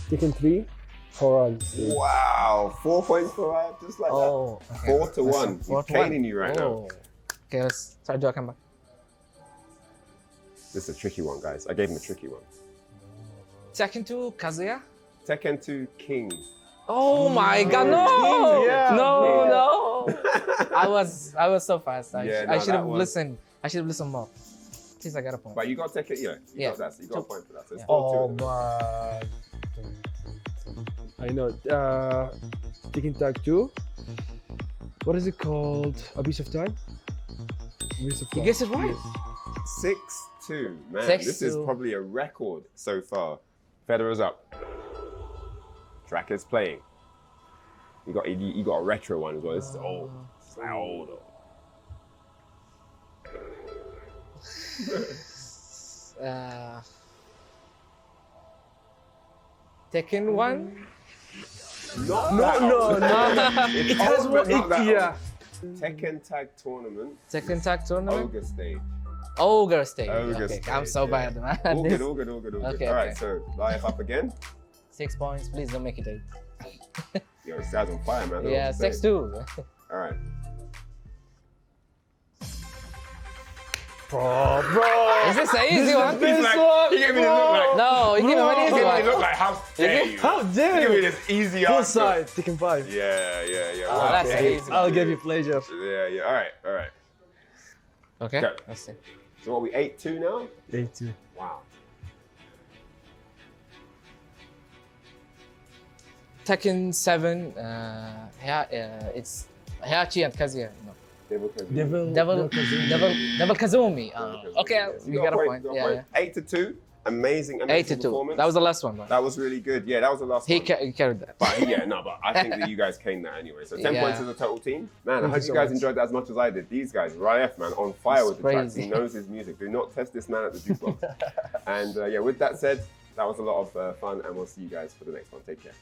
Tekken 3, 4 rounds. Wow, 4 points for just like that. Okay. 4 to 1. He's caning you right now. Okay, let's start joking back. This is a tricky one, guys. I gave him a tricky one. Tekken 2, Kazuya. Tekken 2, King. Oh my god, no! Yeah. No! I was so fast. I should have one. listened. I should have listened more. At least I got a point. But you got to take it, you Yeah. got that. So you got a point for that. So it's Oh 4-2. my. I know. Taking Tag 2. What is it called? Abyss of Time? Abyss of You Time. guessed it right. 6-2. Man, 6-2. this is probably a record so far. Federer's up. Track is playing. You got a retro one as well. This is old. It's like old. Tekken 1? Not No, that no, old. no. It's It has old, more but not that IKEA. old. Tekken Tag Tournament. Tekken Tag Tournament? Ogre stage. Ogre stage. Ogre Okay, stage, I'm so bad, man. All This- good, all good, all good, all good. Okay, All right, okay. so live up again. 6 points. Please don't make it 8. Yo, this guy's on fire, man. I don't know Yeah, what to say. 6-2. All right. Bro. Is this an easy one? This one, He gave me the look like. No, you give him an He easy gave me the one. look like, how dare you? How dare Give me you? this easy Full answer. side, Tekken 5. Yeah. Oh, Wow. that's an easy I'll one. give you pleasure. Yeah. All right. Okay, Okay. let's see. So what, we 8-2 now? 8-2. Wow. Tekken 7, it's Heihachi and Kazuya. No. Devil Devil Kazumi. Okay, you got a point. got a Yeah, point. 8-2. Amazing 8-2. performance. That was the last one, man. That was really good. Yeah, that was the last He one. carried that. But I think that you guys came that anyway. So 10 Yeah. points to the total team. Man, I Thank hope you you so guys much. enjoyed that as much as I did. These guys, Riyadh, man, on fire It's with the tracks. crazy. He knows his music. Do not test this man at the jukebox. And yeah, with that said, that was a lot of fun, and we'll see you guys for the next one. Take care.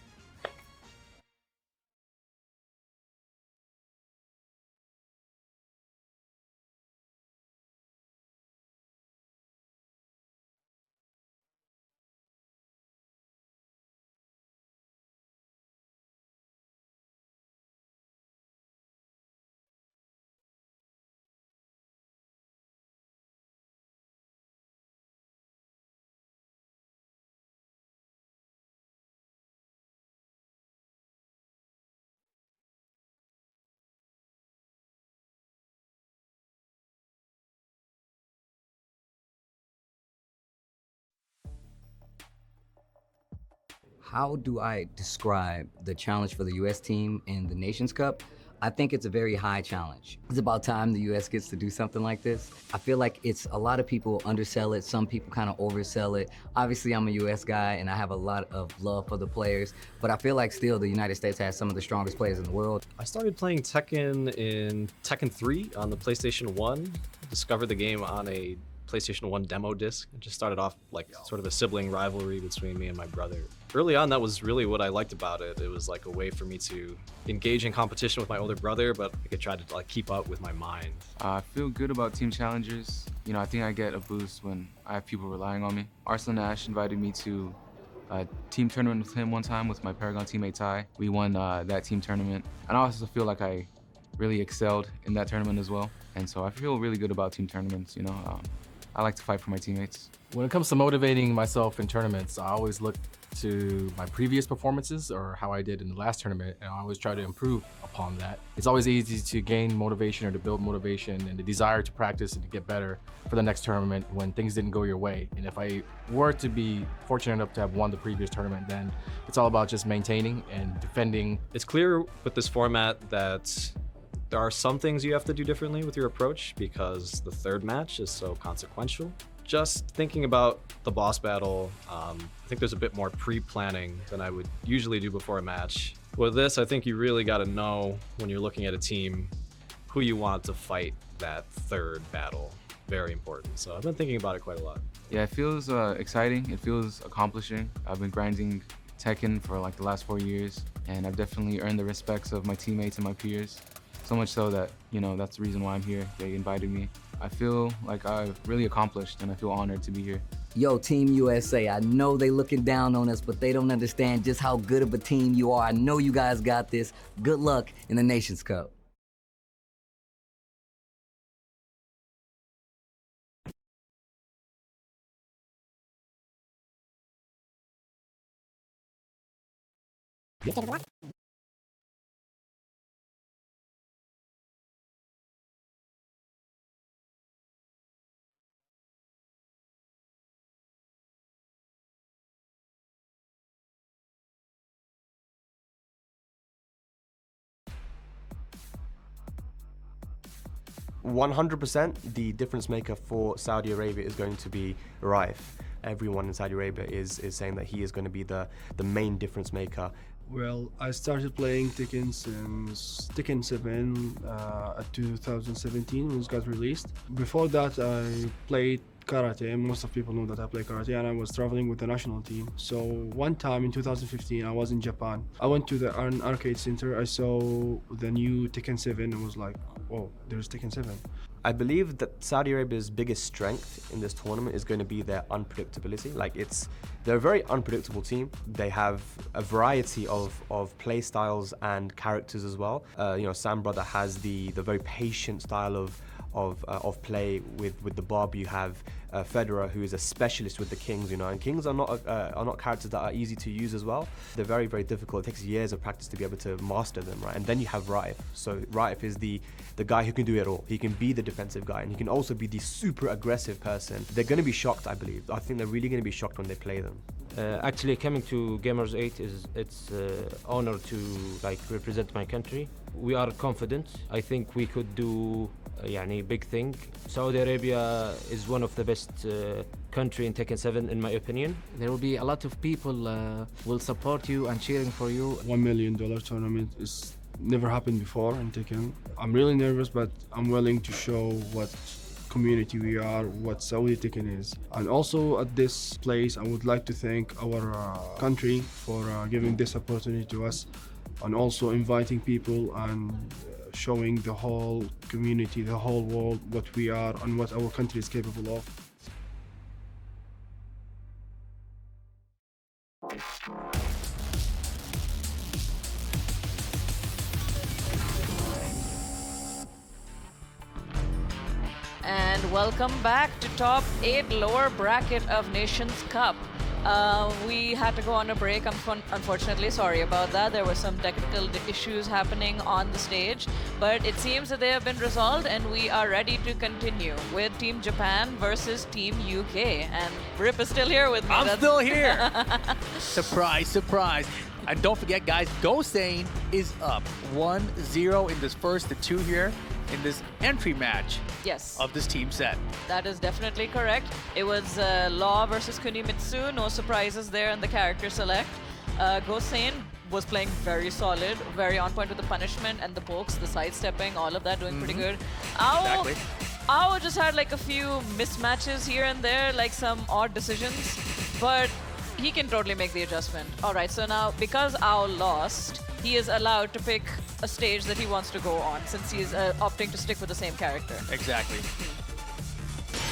How do I describe the challenge for the U.S. team in the Nations Cup? I think it's a very high challenge. It's about time the U.S. gets to do something like this. I feel like a lot of people undersell it, some people kind of oversell it. Obviously, I'm a U.S. guy and I have a lot of love for the players, but I feel like still the United States has some of the strongest players in the world. I started playing Tekken in Tekken 3 on the PlayStation 1. Discovered the game on a PlayStation 1 demo disc. It just started off like sort of a sibling rivalry between me and my brother. Early on, that was really what I liked about it. It was like a way for me to engage in competition with my older brother, but I could try to like keep up with my mind. I feel good about team challenges. You know, I think I get a boost when I have people relying on me. Arslan Ash invited me to a team tournament with him one time with my Paragon teammate Ty. We won that team tournament. And I also feel like I really excelled in that tournament as well. And so I feel really good about team tournaments, you know. I like to fight for my teammates. When it comes to motivating myself in tournaments, I always look to my previous performances or how I did in the last tournament, and I always try to improve upon that. It's always easy to gain motivation or to build motivation and the desire to practice and to get better for the next tournament when things didn't go your way. And if I were to be fortunate enough to have won the previous tournament, then it's all about just maintaining and defending. It's clear with this format that there are some things you have to do differently with your approach because the third match is so consequential. Just thinking about the boss battle, I think there's a bit more pre-planning than I would usually do before a match. With this, I think you really got to know when you're looking at a team who you want to fight that third battle. Very important. So I've been thinking about it quite a lot. Yeah, it feels exciting. It feels accomplishing. I've been grinding Tekken for like the last 4 years, and I've definitely earned the respects of my teammates and my peers. So much so that, you know, that's the reason why I'm here. They invited me. I feel like I've really accomplished and I feel honored to be here. Yo, Team USA, I know they looking down on us, but they don't understand just how good of a team you are. I know you guys got this. Good luck in the Nations Cup. 100% the difference maker for Saudi Arabia is going to be Raif. Everyone in Saudi Arabia is saying that he is going to be the main difference maker. Well, I started playing Tekken since Tekken 7 at 2017 when it got released. Before that, I played karate. Most of people know that I play karate, and I was traveling with the national team. So one time in 2015, I was in Japan. I went to an arcade center. I saw the new Tekken 7 and was like, oh, there's Tekken 7. I believe that Saudi Arabia's biggest strength in this tournament is going to be their unpredictability. Like they're a very unpredictable team. They have a variety of play styles and characters as well. You know, Sam Brother has the very patient style of play with the Bob. You have Federer, who is a specialist with the Kings, you know, and Kings are not characters that are easy to use as well. They're very, very difficult. It takes years of practice to be able to master them, right? And then you have Raif. So Raif is the guy who can do it all. He can be the defensive guy, and he can also be the super aggressive person. They're going to be shocked, I believe. I think they're really going to be shocked when they play them. Actually, coming to Gamers8 it's honor to represent my country. We are confident. I think we could do big thing. Saudi Arabia is one of the best country in Tekken 7 in my opinion. There will be a lot of people will support you and cheering for you. $1 million tournament is never happened before in Tekken. I'm really nervous, but I'm willing to show what community we are, what Saudi Tekken is. And also at this place, I would like to thank our country for giving this opportunity to us, and also inviting people and showing the whole community, the whole world, what we are and what our country is capable of. And welcome back to top 8 lower bracket of Nations Cup. We had to go on a break, unfortunately. Sorry about that. There were some technical issues happening on the stage, but it seems that they have been resolved, and we are ready to continue with Team Japan versus Team UK. And Rip is still here with me. I'm still here. Surprise, surprise. And don't forget, guys, Gosane is up 1-0 in this first to 2 here in this entry match of this team set. That is definitely correct. It was Law versus Kunimitsu. No surprises there in the character select. Gosane was playing very solid, very on point with the punishment and the pokes, the sidestepping, all of that doing pretty good. Exactly. Ao just had like a few mismatches here and there, like some odd decisions, but he can totally make the adjustment. All right, so now because Ao lost, he is allowed to pick a stage that he wants to go on, since he's opting to stick with the same character. Exactly.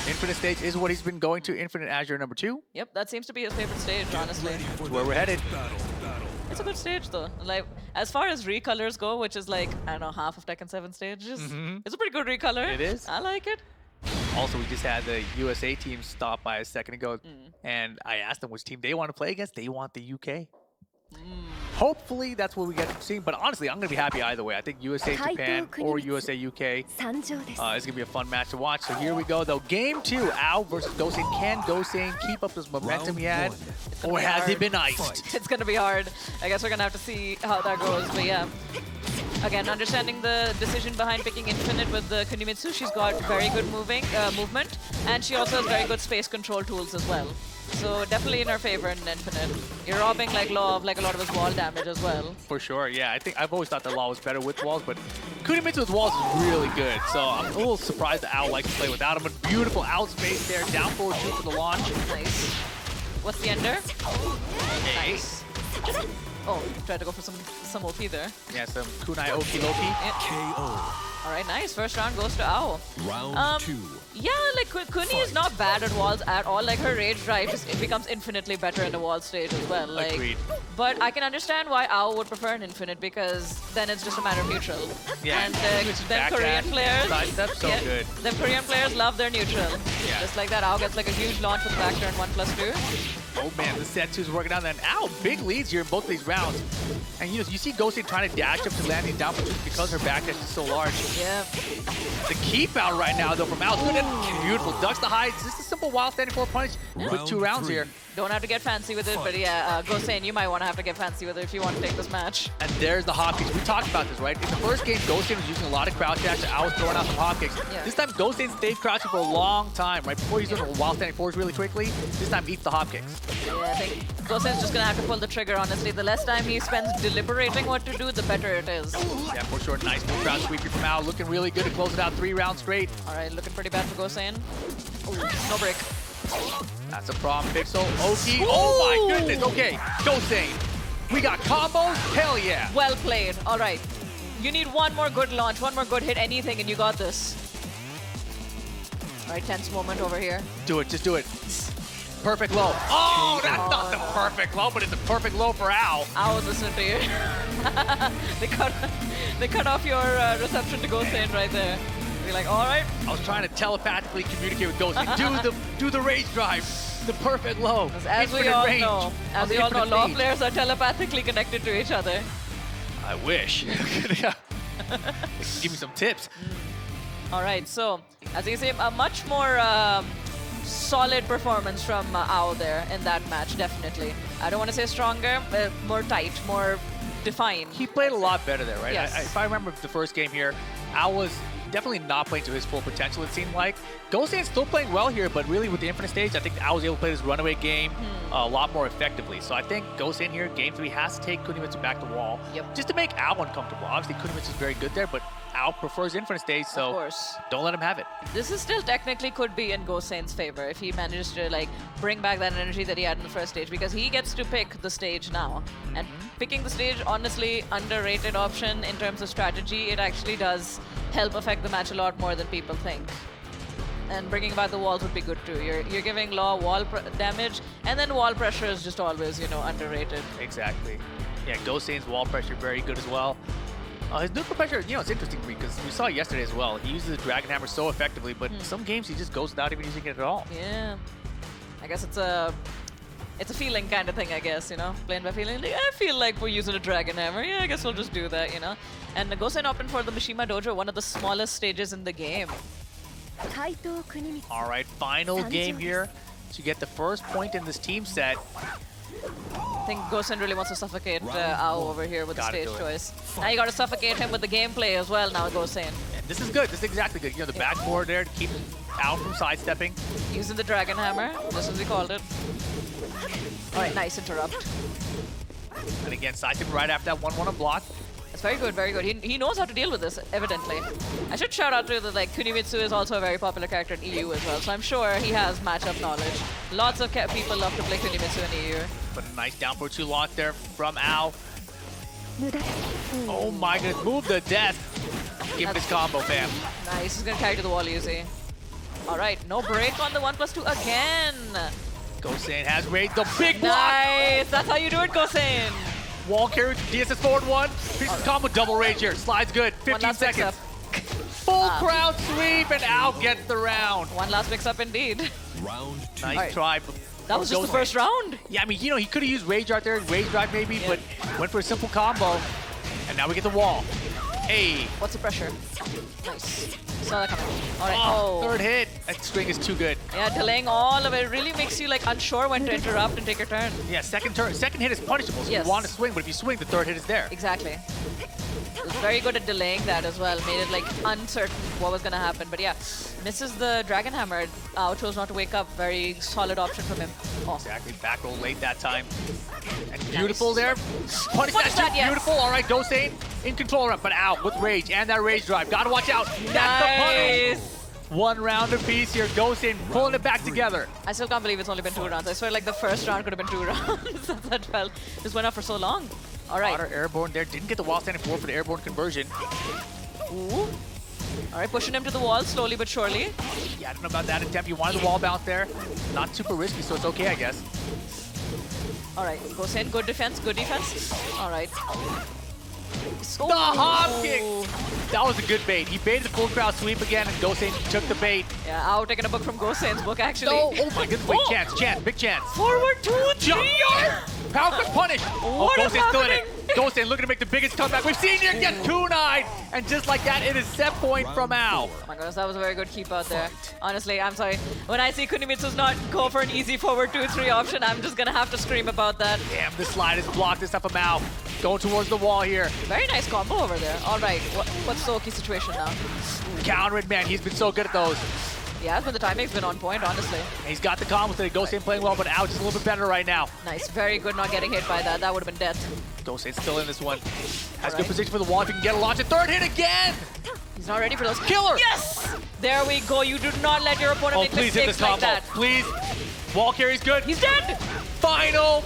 Infinite stage is what he's been going to. Infinite Azure number 2. Yep, that seems to be his favorite stage, honestly. That's where we're headed. It's a good stage, though. Like, as far as recolors go, which is like, I don't know, half of Tekken 7 stages, it's a pretty good recolor. It is. I like it. Also, we just had the USA team stop by a second ago, and I asked them which team they want to play against. They want the UK. Hopefully, that's what we get to see. But honestly, I'm going to be happy either way. I think USA Japan or USA UK is going to be a fun match to watch. So here we go, though. Game 2, Ao versus Gosane. Can Gosane keep up this momentum he had, or has he been iced? It's going to be hard. I guess we're going to have to see how that goes. But yeah. Again, understanding the decision behind picking Infinite with the Kunimitsu, she's got very good movement, and she also has very good space control tools as well. So definitely in her favor in Infinite. You're robbing like Law of like a lot of his wall damage as well. For sure, yeah. I think I've always thought that Law was better with walls, but Kunimitsu with walls is really good. So I'm a little surprised that Ao likes to play without him. But beautiful out space there, down forward 2 for the launch. Nice. What's the ender? Okay. Nice. Oh, tried to go for some OP there. Yeah, some kunai Oki Loki. KO. All right, nice. First round goes to Ao. Round 2. Yeah, like Kuni is not bad at walls at all. Like her rage drive it becomes infinitely better in the wall stage as well. Like, agreed. But I can understand why Ao would prefer an infinite, because then it's just a matter of neutral. Yeah, and then Korean players, good. Them Korean players love their neutral. Yeah. Just like that, Ao gets like a huge launch with the back turn 1+2. Oh man, the set 2 is working out. And Ao, big leads here in both of these rounds. And you see Gosane trying to dash up to landing down for 2 because her back dash is so large. Yeah. The keep out right now though from Ao. Beautiful. Ducks the heights. Just a simple wild standing forward punish with 2 rounds here. Don't have to get fancy with it, but yeah, Gosen, you might want to have to get fancy with it if you want to take this match. And there's the hop kicks. We talked about this, right? In the first game, Gosen was using a lot of crouch dash. I was throwing out some hop kicks. Yeah. This time, Gosen stayed crouching for a long time, right? Before he's doing a while standing forwards really quickly. This time, eats the hop kicks. Yeah, I think Gosen's just going to have to pull the trigger, honestly. The less time he spends deliberating what to do, the better it is. Yeah, for sure. Nice full crouch sweep from Al. Looking really good to close it out 3 rounds straight. All right, looking pretty bad for Gosen. No break. That's a problem, Pixel. Oki. Oh my goodness. Okay, Gosen. We got combos. Hell yeah. Well played. All right. You need one more good launch, one more good hit, anything, and you got this. All right, tense moment over here. Do it. Just do it. Perfect low. Oh, that's not the perfect low, but it's a perfect low for Al. I was listening to you. they cut off your reception to Gosen right there. You're like, all right. I was trying to telepathically communicate with Gosen. Do the rage drive. The perfect low. As we all know, law players are telepathically connected to each other. I wish. Give me some tips. All right, so as you say, a much more solid performance from Ao there in that match, definitely. I don't want to say stronger, but more tight, more defined. He played a lot better there, right? Yes. If I remember the first game here, Al was definitely not playing to his full potential, it seemed like. Gosen's still playing well here, but really with the Infinite stage, I think Al was able to play this runaway game a lot more effectively. So I think Gosen here, game 3, has to take Kunimitsu back to wall just to make Al uncomfortable. Obviously, Kunimitsu is very good there, but Al prefers Infinite stage, so don't let him have it. This is still technically could be in Gosen's favor if he manages to like bring back that energy that he had in the first stage, because he gets to pick the stage now. And picking the stage, honestly, underrated option in terms of strategy. It actually does help affect the match a lot more than people think. And bringing back the walls would be good too. You're giving Law wall damage, and then wall pressure is just always, you know, underrated. Exactly. Yeah, Gosen's wall pressure very good as well. His neutral pressure, you know, it's interesting because we saw it yesterday as well. He uses the Dragon Hammer so effectively, but some games he just goes without even using it at all. Yeah. I guess it's a feeling kind of thing, I guess, you know? Playing by feeling. Like, I feel like we're using a Dragon Hammer. Yeah, I guess we'll just do that, you know? And Gosen opted for the Mishima Dojo, one of the smallest stages in the game. All right, final game here to get the first point in this team set. I think Gosen really wants to suffocate Ao over here with the stage choice. Now you got to suffocate him with the gameplay as well now, Gosen. And this is good. This is exactly good. You know, the backboard there to keep Ao from sidestepping. Using the Dragon Hammer, just as we called it. All right, nice interrupt. And again, sidestep right after that 1-1 on block. It's very good, very good. He knows how to deal with this, evidently. I should shout out to that, like, Kunimitsu is also a very popular character in EU as well, so I'm sure he has matchup knowledge. Lots of people love to play Kunimitsu in EU. But a nice down for 2 launch there from Ao. Oh my goodness, move the death. Give him his combo, fam. Nice, he's gonna carry to the wall easy. All right, no break on the 1+2 again. Gosen has raised the big block. Nice, that's how you do it, Gosen. Wall carry, DSS forward 1. Pieces combo, double rage here. Slides good, 15 seconds. Full crowd sweep, and Al gets the round. One last mix-up indeed. Round 2. Nice try. That was just the first round. Yeah, I mean, you know, he could have used rage right there, rage drive maybe, but went for a simple combo. And now we get the wall. Hey. What's the pressure? Nice. Saw that coming. All right. Oh, third hit. That swing is too good. Yeah, delaying all of it really makes you like unsure when to interrupt and take your turn. Yeah, second hit is punishable. So yes. You want to swing, but if you swing, the third hit is there. Exactly. It was very good at delaying that as well. Made it like uncertain what was gonna happen. But yeah, misses the Dragon Hammer. Chose not to wake up. Very solid option from him. Oh. Exactly. Back roll late that time. And beautiful there. Punish that, yes. Beautiful. All right, Gosen in control, but out with rage and that rage drive. Gotta watch out. Nice. That's the punish. 1 round apiece here. Gosen pulling it back together. I still can't believe it's only been 2 rounds. I swear like the first round could have been 2 rounds. That felt just went up for so long. All right. Otter airborne there. Didn't get the wall standing forward for the airborne conversion. Ooh. All right, pushing him to the wall slowly but surely. Yeah, I don't know about that attempt. You wanted the wall bounce there. Not super risky, so it's okay, I guess. All right, Gosen, good defense, good defense. All right. The hop kick! That was a good bait. He baited the full crowd sweep again, and Gosen took the bait. Yeah, Ao taking a book from Gosen's book, actually. No, oh my goodness, wait, chance, big chance. Forward 2, 3! Power quick punish! What is Gosen's still in it. Gosen looking to make the biggest comeback we've seen here, get kunai, and just like that, it is set point from Ao. Oh my goodness, that was a very good keep out there. Honestly, I'm sorry. When I see Kunimitsu's not go for an easy forward 2-3 option, I'm just gonna have to scream about that. Damn, the slide is blocked this time from Ao. Going towards the wall here. Very nice combo over there. All right, what's Soki's situation now? Counter it, man. He's been so good at those. Yeah, but the timing's been on point, honestly. He's got the combo today. Gosen playing well, but Ao just a little bit better right now. Nice, very good not getting hit by that. That would have been death. Gosen's still in this one. Has good position for the wall if he can get a launch. A third hit again! He's not ready for those. Killer! Yes! There we go. You do not let your opponent make please hit mistakes this like combo. that. Please. Wall carry's good. He's dead! Final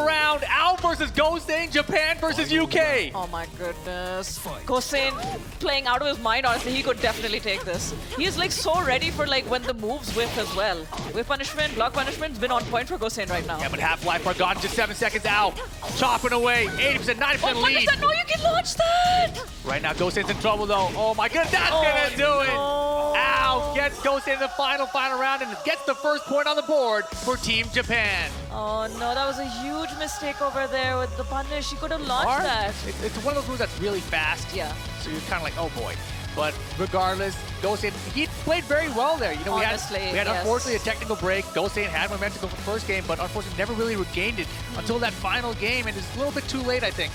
round. Ao versus Gosen, Japan versus UK. Oh my goodness. Gosen playing out of his mind, honestly, he could definitely take this. He is like so ready for like when the moves whip as well. Whip punishment, block punishment's been on point for Gosen right now. Yeah, but Half-Life are gone, just 7 seconds out. Chopping away, 80%, 90% lead. No, you can launch that! Right now, Gosen's in trouble though. Oh my goodness, that's gonna do it. Ao gets Gosen in the final round and gets the first point on the board for Team Japan. Oh no, that was a huge mistake over there with the punish. He could have launched that. It's one of those moves that's really fast. Yeah. So you're kind of like, oh boy. But regardless, Gosen, he played very well there. You know, Honestly, we had yes. unfortunately a technical break. Gosen had momentum for the first game, but unfortunately never really regained it until that final game, and it's a little bit too late, I think.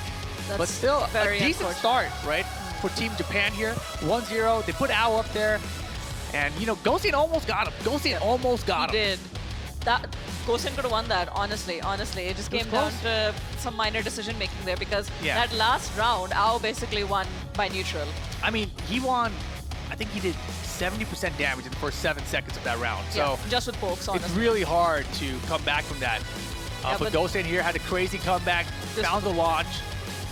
That's but still, very a decent start, right, for Team Japan here. 1-0, they put Ao up there, and you know, Gosen almost got him. Gosen almost got him. He did. That Gosen could have won that, honestly. It just came down to some minor decision making there because that last round, Ao basically won by neutral. I mean, he won, I think he did 70% damage in the first 7 seconds of that round. So just with pokes, honestly. It's really hard to come back from that. But Gosen here had a crazy comeback, found the launch,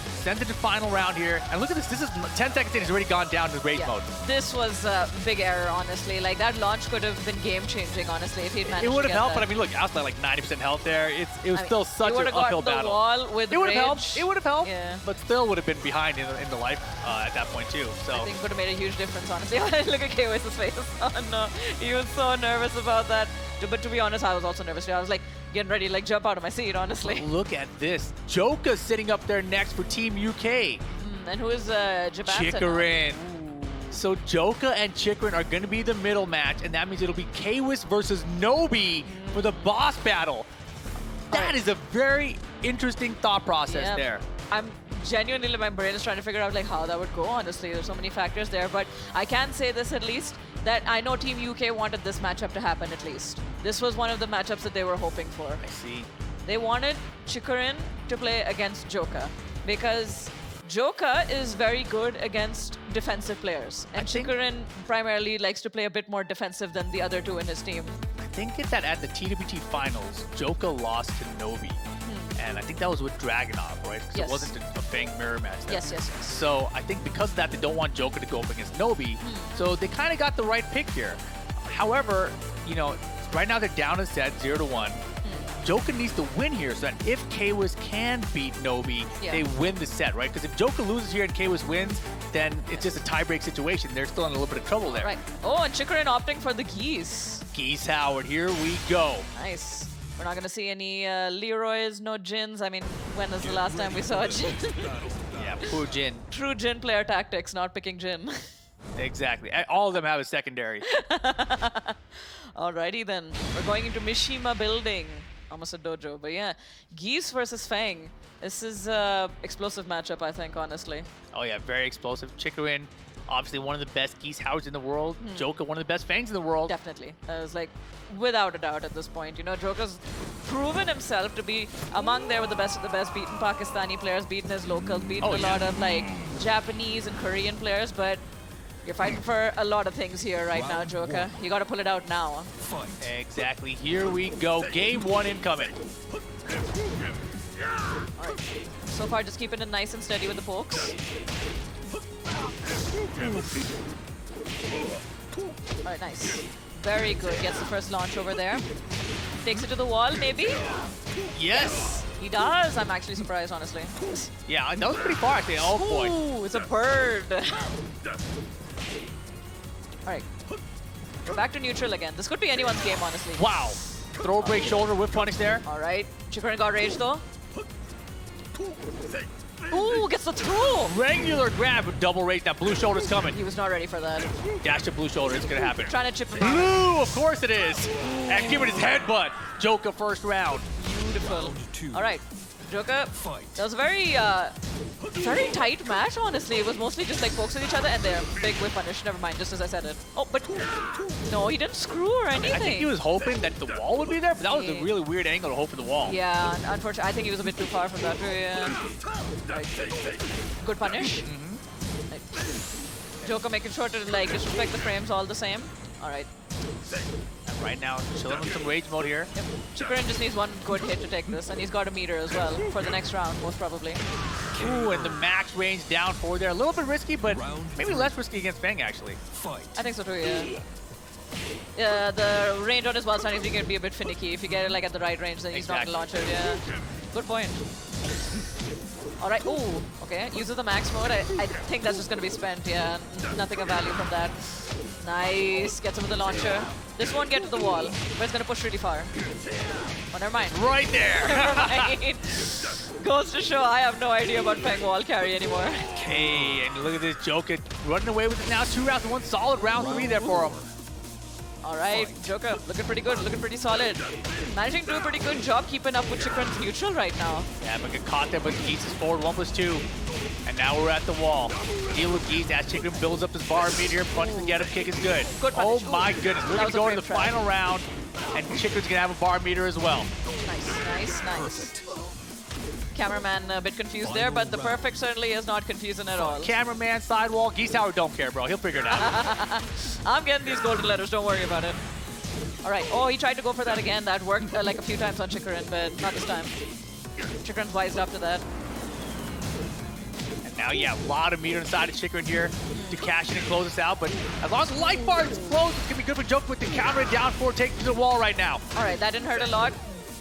sent it to final round here. And look at this, this is 10 seconds in, he's already gone down to rage mode. This was a big error, honestly. Like, that launch could have been game-changing, honestly, if he'd managed It would to have get helped, that. but I mean, look, Al's like 90% health there. It was still such an uphill battle. Wall with it would have rage. helped, it would have helped, Yeah. but still would have been behind in the life at that point too. So I think it would have made a huge difference, honestly. Look at K-Wise's face. Oh no, he was so nervous about that. But to be honest, I was also nervous too. I was like getting ready to like jump out of my seat, honestly. But look at this. Joka sitting up there next for Team UK. And who is Japan? TEKKEN. So Joka and TEKKEN are going to be the middle match, and that means it'll be K-Wiz versus Nobi for the boss battle. That is a very interesting thought process there. I'm genuinely, my brain is trying to figure out like how that would go, honestly. There's so many factors there, but I can say this at least, that I know Team UK wanted this matchup to happen at least. This was one of the matchups that they were hoping for. I see. They wanted TEKKEN to play against Joka because Joka is very good against defensive players, and TEKKEN primarily likes to play a bit more defensive than the other two in his team. I think that at the TWT finals, Joka lost to Nobi. And I think that was with Dragunov, right? Because it wasn't a Fang mirror match there. Yes. So I think because of that, they don't want Joka to go up against Nobi. So they kind of got the right pick here. However, you know, right now they're down a set, 0-1. Joka needs to win here so that if K-Wiz can beat Nobi, they win the set, right? Because if Joka loses here and K-Wiz wins, then it's just a tie-break situation. They're still in a little bit of trouble there. Right. Oh, and TEKKEN opting for the geese. Geese Howard, here we go. Nice. We're not going to see any Leroys, no Jins. I mean, when was the last time we saw a Jin? Yeah, poor Jin. True Jin player tactics, not picking Jin. Exactly. All of them have a secondary. Alrighty then. We're going into Mishima building. Almost a dojo, but yeah. Geese versus Fang. This is an explosive matchup, I think, honestly. Oh yeah, very explosive. TEKKEN, obviously one of the best Geese Howards in the world. Joka, one of the best Fangs in the world. Definitely. It was like, without a doubt at this point. You know, Joka's proven himself to be among there with the best of the best, beaten Pakistani players, beaten his locals, beaten a lot of like Japanese and Korean players, but you're fighting for a lot of things here right now, Joka. You got to pull it out now. Exactly. Here we go. Game 1 incoming. Alright. So far, just keeping it nice and steady with the pokes. Alright, nice. Very good. Gets the first launch over there. Takes it to the wall, maybe? Yes! He does. I'm actually surprised, honestly. Yeah, that was pretty far, I think. Oh boy. Ooh, it's a bird. Alright. We're back to neutral again. This could be anyone's game, honestly. Wow. Throw break shoulder with punish there. Alright. TEKKEN got rage though. Ooh, gets the throw. Regular grab with double rage. Now blue shoulder's coming. He was not ready for that. Dash to blue shoulder. It's gonna happen. Trying to chip him out. Blue, of course it is. And give it his headbutt. Joker first round. Beautiful. All right, Joker. That was a very tight match, honestly. It was mostly just like pokes at each other and their big whip punish. Never mind, just as I said it. Oh, but no, he didn't screw or anything. I think he was hoping that the wall would be there, but that was a really weird angle to hope for the wall. Yeah, unfortunately, I think he was a bit too far from that. Yeah. Right. Good punish. Right. Joker making sure to like disrespect the frames all the same. All right. And right now, chilling with some rage mode here. Yep. Chikrin just needs one good hit to take this, and he's got a meter as well for the next round, most probably. Ooh, and the max range down forward there. A little bit risky, but maybe less risky against Fang, actually. I think so too, yeah. Yeah, the range on his wall stand is going to be a bit finicky. If you get it like at the right range, then he's not going to launch it, yeah. Good point. All right, ooh, okay, uses the max mode. I think that's just going to be spent, yeah. Nothing of value from that. Nice, gets him with the launcher. This won't get to the wall, but it's going to push really far. Oh, never mind. Right there. Never mind. Goes to show I have no idea about Fang wall carry anymore. Okay, and look at this Joker running away with it now. 2 rounds, 1 solid round 3 there for him. All right, Joker, looking pretty good, looking pretty solid. Managing to do a pretty good job keeping up with Chikrin's neutral right now. Yeah, but get caught there, but Geese is forward 1+2. And now we're at the wall. Deal with Geese as Chikrin builds up his bar meter. Punch and get him, kick is good. Good oh punish. my goodness, we're gonna go into the final round. And Chikrin's gonna have a bar meter as well. Nice. Cameraman a bit confused there, but the perfect certainly is not confusing at all. Cameraman, sidewall, Geese Tower don't care, bro. He'll figure it out. I'm getting these golden letters, don't worry about it. All right, oh, he tried to go for that again. That worked like a few times on Chikrin, but not this time. Chikrin's wised up to that. And now, yeah, a lot of meter inside of Chikrin here to cash in and close this out, but as long as life bar is closed, it's gonna be good for Joker with the counter down 4, taking to the wall right now. All right, that didn't hurt a lot.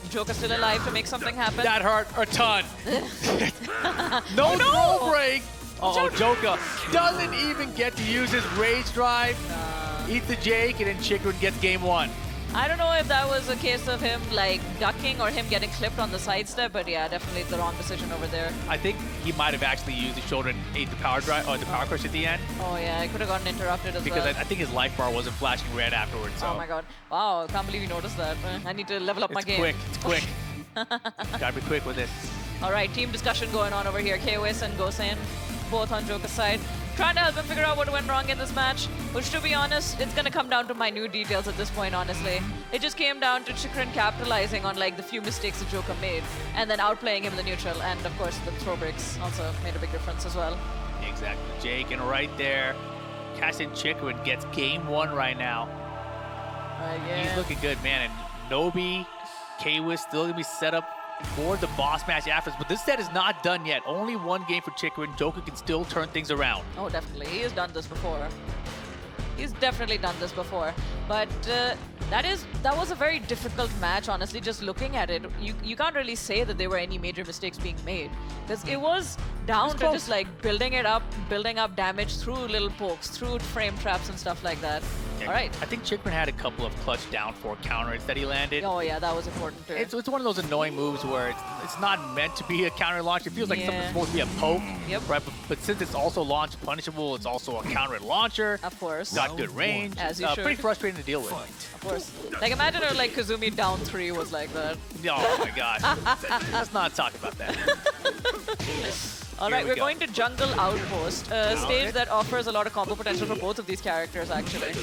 Joker's still alive to make something happen. That hurt a ton. No throw break. Uh-oh, Joker doesn't even get to use his rage drive. Eats the Jake, and then Chikrin gets game 1. I don't know if that was a case of him like ducking or him getting clipped on the sidestep, but yeah, definitely the wrong decision over there. I think he might have actually used the shoulder and ate the power drive or the power crush at the end. Oh yeah, it could have gotten interrupted as well. Because I think his life bar wasn't flashing red afterwards. So. Oh my god. Wow, I can't believe you noticed that. I need to level up my game. It's quick. Gotta be quick with it. All right, team discussion going on over here. KOS and Gosen, both on Joker's side. Trying to help him figure out what went wrong in this match, which to be honest, it's gonna come down to minute details at this point, honestly. It just came down to Chikrin capitalizing on like the few mistakes that Joker made, and then outplaying him in the neutral, and of course the throw breaks also made a big difference as well. Exactly, Jake, and right there, Cassin Chikrin gets game 1 right now. Yeah. He's looking good, man, and Nobi, K-Wiz still gonna be set up for the boss match afterwards, but this set is not done yet. Only 1 game for Chikrin. Joker can still turn things around. Oh, definitely. He has done this before. He's definitely done this before. But that was a very difficult match, honestly. Just looking at it, you can't really say that there were any major mistakes being made, because it was down to just like building up damage through little pokes, through frame traps and stuff like that. Yeah, all right. I think Chikrin had a couple of clutch down 4 counters that he landed. Oh yeah, that was important too. It's one of those annoying moves where it's not meant to be a counter launch. It feels like something's supposed to be a poke. Yep. Right, but since it's also launch punishable, it's also a counter launcher. Of course. Got good range. As you should. Pretty frustrating to deal with. Of course. Like imagine if like Kazumi down 3 was like that. Oh my god. Let's not talk about that. All right, we're going to Jungle Outpost, a stage that offers a lot of combo potential for both of these characters, actually.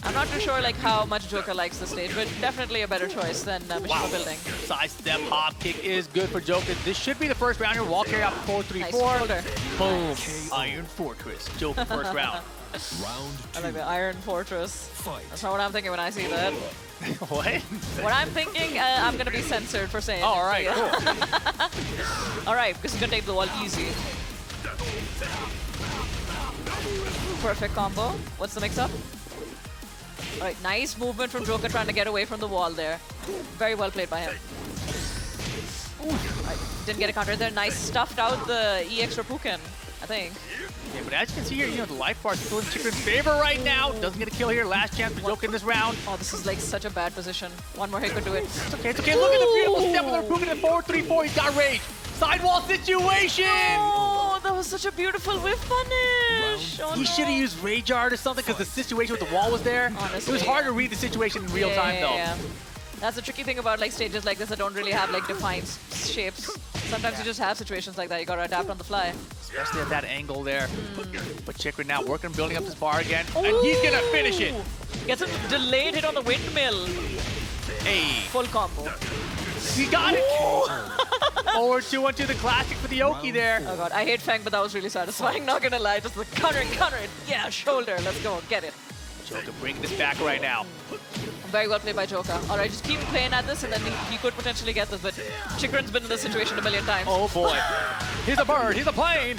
I'm not too sure like how much Joker likes the stage, but definitely a better choice than Mishima Building. Side step hop kick is good for Joker. This should be the first round here. Wall carry out 4-3-4. Nice. Boom. Iron Fortress. Joker first round. I like the Iron Fortress. That's not what I'm thinking when I see that. What? What I'm thinking, I'm going to be censored for saying. Oh, all right, cool. All right, because he's going to take the wall easy. Perfect combo. What's the mix-up? All right, nice movement from Joker trying to get away from the wall there. Very well played by him. Right, didn't get a counter there. Nice, stuffed out the EX Rapuken, I think. Yeah, but as you can see here, the life bar is still in Chikrin's favor right now. Doesn't get a kill here. Last chance for Joker in this round. Oh, this is like such a bad position. One more hit could do it. It's okay, it's okay. Look at the beautiful step with the Rapuken at 4-3-4. He's got rage. sidewall situation! Oh, that was such a beautiful whiff punish. Oh, He should have used Rage Art or something because the situation with the wall was there. Honestly, it was hard to read the situation in real time though. Yeah. That's the tricky thing about like stages like this that don't really have like defined shapes. Sometimes you just have situations like that. You gotta adapt on the fly. Especially at that angle there. But Chikrin now working on building up this bar again. And he's gonna finish it. Gets a delayed hit on the windmill. Hey. Full combo. He got it! Forward 2-1-2 the classic for the Oki there. Oh god, I hate Fang, but that was really satisfying, not gonna lie. Just the counter it. Yeah, shoulder, let's go, get it. Joker bringing this back right now. Very well played by Joker. Alright, just keep playing at this and then he could potentially get this, but Chikrin's been in this situation a million times. Oh boy. He's a bird, he's a plane!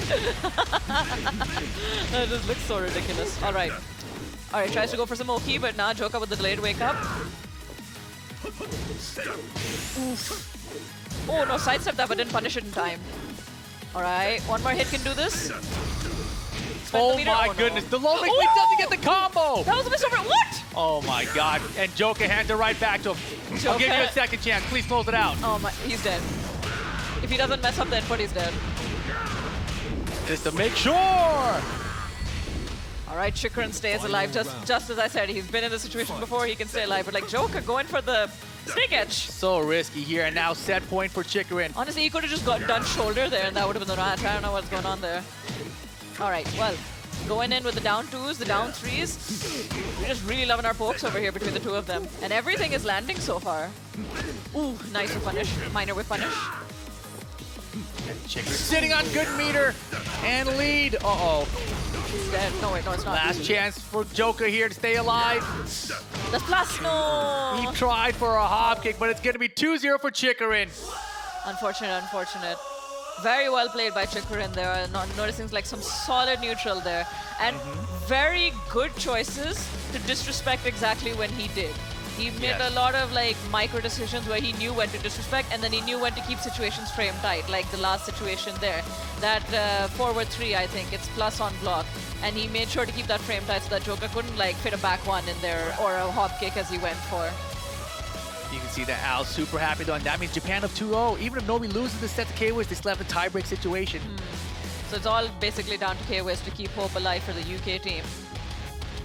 That just looks so ridiculous. Alright. Alright, tries to go for some Oki, but now Joker with the delayed wake up. Oof. Oh no, sidestep that but didn't punish it in time. Alright, one more hit can do this. Oh my goodness, the low make doesn't get the combo! That was a miss over, what? Oh my god, and Joker hands it right back to him. I'll give you a second chance, please close it out. Oh my, he's dead. If he doesn't mess up the input, he's dead. Just to make sure! Alright, Chikrin stays alive, just as I said, he's been in this situation before, he can stay alive, but like Joker going for the snake edge. So risky here, and now set point for Chikrin. Honestly, he could have just done shoulder there and that would have been the match. I don't know what's going on there. Alright, well, going in with the down 2s, the down 3s. We're just really loving our pokes over here between the two of them. And everything is landing so far. Ooh, nice whip punish, minor whip punish. Chikrin sitting on good meter and lead. Uh-oh. He's dead. No, wait, no, it's not. Last chance for Joker here to stay alive. That's plus, no! He tried for a hop kick, but it's going to be 2-0 for Chikrin. Unfortunate. Very well played by Chikrin there. Noticing like some solid neutral there. And very good choices to disrespect exactly when he did. He made a lot of like micro decisions where he knew when to disrespect and then he knew when to keep situations frame tight, like the last situation there. That forward 3, I think, it's plus on block. And he made sure to keep that frame tight so that Joker couldn't like fit a back one in there or a hop kick as he went for. You can see that Al's super happy though, and that means Japan up 2-0. Even if Nobi loses this set to K-Wiz, they still have a tie-break situation. So it's all basically down to K-Wiz to keep hope alive for the UK team.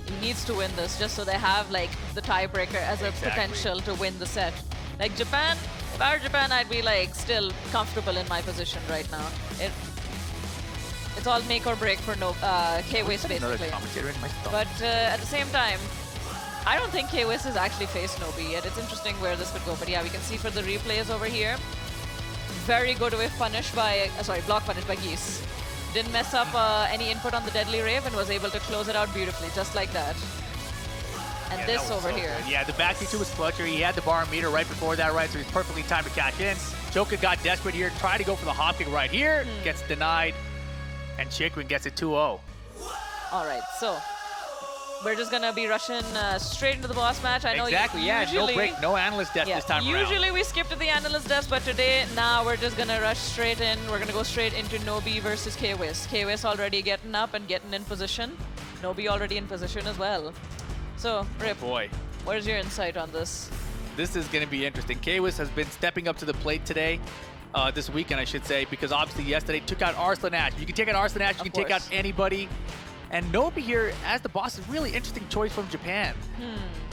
He needs to win this just so they have like the tiebreaker as a potential to win the set. Like Japan, if I were Japan, I'd be like still comfortable in my position right now. It's all make or break for K-Wiz basically. But at the same time, I don't think K-Wiz has actually faced Nobi yet. It's interesting where this could go. But yeah, we can see for the replays over here. Very good whiff punish by, block punish by Geese. Didn't mess up any input on the Deadly Rave and was able to close it out beautifully, just like that. And this over here. Yeah, the back to his clutcher. He had the bar meter right before that, right? So he's perfectly timed to catch in. Joker got desperate here, tried to go for the hop kick right here, gets denied, and Chikrin gets it 2-0. All right, so we're just gonna be rushing straight into the boss match. I know exactly, no break, no analyst death this time around. Usually we skip to the analyst deaths, but today, we're just gonna rush straight in. We're gonna go straight into Nobi versus K-Wiz. K-Wiz already getting up and getting in position. Nobi already in position as well. So, Rip, where's your insight on this? This is gonna be interesting. K-Wiz has been stepping up to the plate today. This weekend, I should say, because obviously yesterday took out Arslan Ash. You can take out Arslan Ash, you can take out anybody. And Nobi here, as the boss, is a really interesting choice from Japan.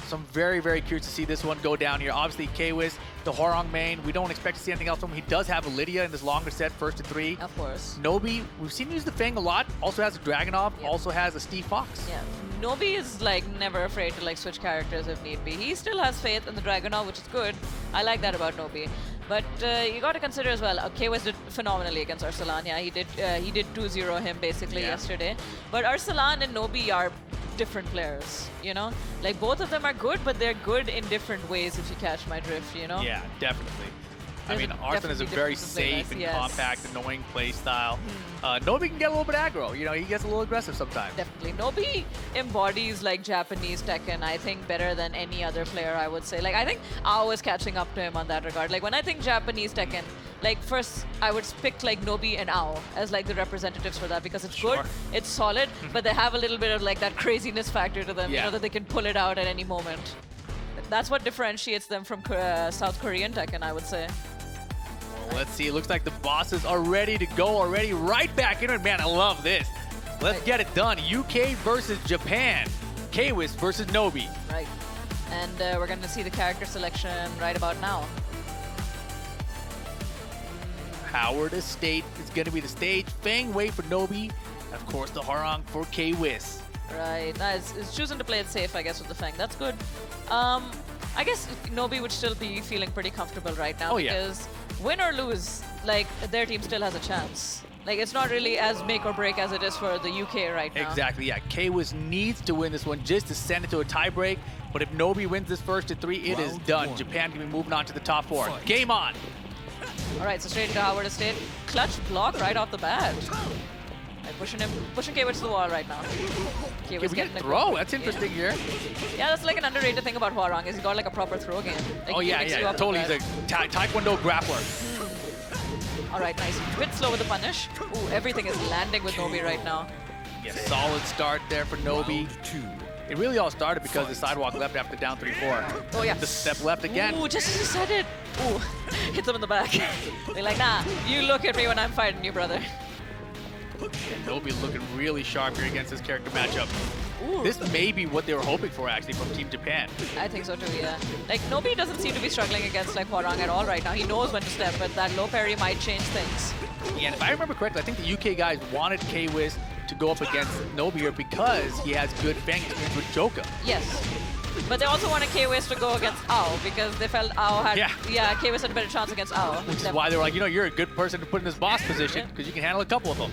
So I'm very, very curious to see this one go down here. Obviously, K-Wiz, the Horong main, we don't expect to see anything else from him. He does have a Lydia in this longer set, 1st to 3. Of course. Nobi, we've seen him use the Fang a lot. Also has a Dragunov, also has a Steve Fox. Yeah, Nobi is like never afraid to like switch characters if need be. He still has faith in the Dragunov, which is good. I like that about Nobi. But you got to consider as well, K-Wiz did phenomenally against Arsalan. Yeah, he did 2-0 him basically yesterday. But Arsalan and Nobi are different players, you know? Like both of them are good, but they're good in different ways if you catch my drift, you know? Yeah, definitely. I mean, Arslan is a very safe and compact, annoying play style. Nobi can get a little bit aggro. You know, he gets a little aggressive sometimes. Definitely. Nobi embodies like Japanese Tekken, I think, better than any other player, I would say. Like, I think Ao is catching up to him on that regard. Like, when I think Japanese Tekken, like, first, I would pick like Nobi and Ao as like the representatives for that because it's good, it's solid, but they have a little bit of like that craziness factor to them, you know, that they can pull it out at any moment. That's what differentiates them from South Korean Tekken, I would say. Let's see. It looks like the bosses are ready to go already. Right back in it. Man, I love this. Let's get it done. UK versus Japan. Kwis versus Nobi. Right. And we're going to see the character selection right about now. Howard Estate is going to be the stage. Feng Wei for Nobi. Of course, the Harang for Kwis. Right. Nice. It's choosing to play it safe, I guess, with the Feng. That's good. I guess Nobi would still be feeling pretty comfortable right now because win or lose, like, their team still has a chance. Like, it's not really as make or break as it is for the UK right now. Exactly, yeah. Kwis needs to win this one just to send it to a tiebreak. But if Nobi wins this first to 3, it is done. Japan can be moving on to the top 4. Game on. All right, so straight into Howard Estate. Clutch block right off the bat. Like pushing Kwis to the wall right now. Can we get a throw? That's interesting here. Yeah, that's like an underrated thing about Hwarang is he's got like a proper throw game. Like, oh yeah, totally. He's a Taekwondo grappler. All right, nice. A bit slow with the punish. Ooh, everything is landing with Nobi right now. Yeah, solid start there for Nobi. It really all started because the sidewalk left after down 3-4. Oh yeah. The step left again. Ooh, just as you said it. Ooh, hits him in the back. They're like, nah, you look at me when I'm fighting you, brother. And Nobi looking really sharp here against this character matchup. Ooh. This may be what they were hoping for, actually, from Team Japan. I think so, too, yeah. Like, Nobi doesn't seem to be struggling against, like, Hwarang at all right now. He knows when to step, but that low parry might change things. Yeah, and if I remember correctly, I think the UK guys wanted Kwis to go up against Nobi here because he has good Feng experience with Joka. Yes. But they also wanted Kwis to go against Ao because they felt Ao had, Kwis had a better chance against Ao. Which is why they were like, you know, you're a good person to put in this boss position because you can handle a couple of them.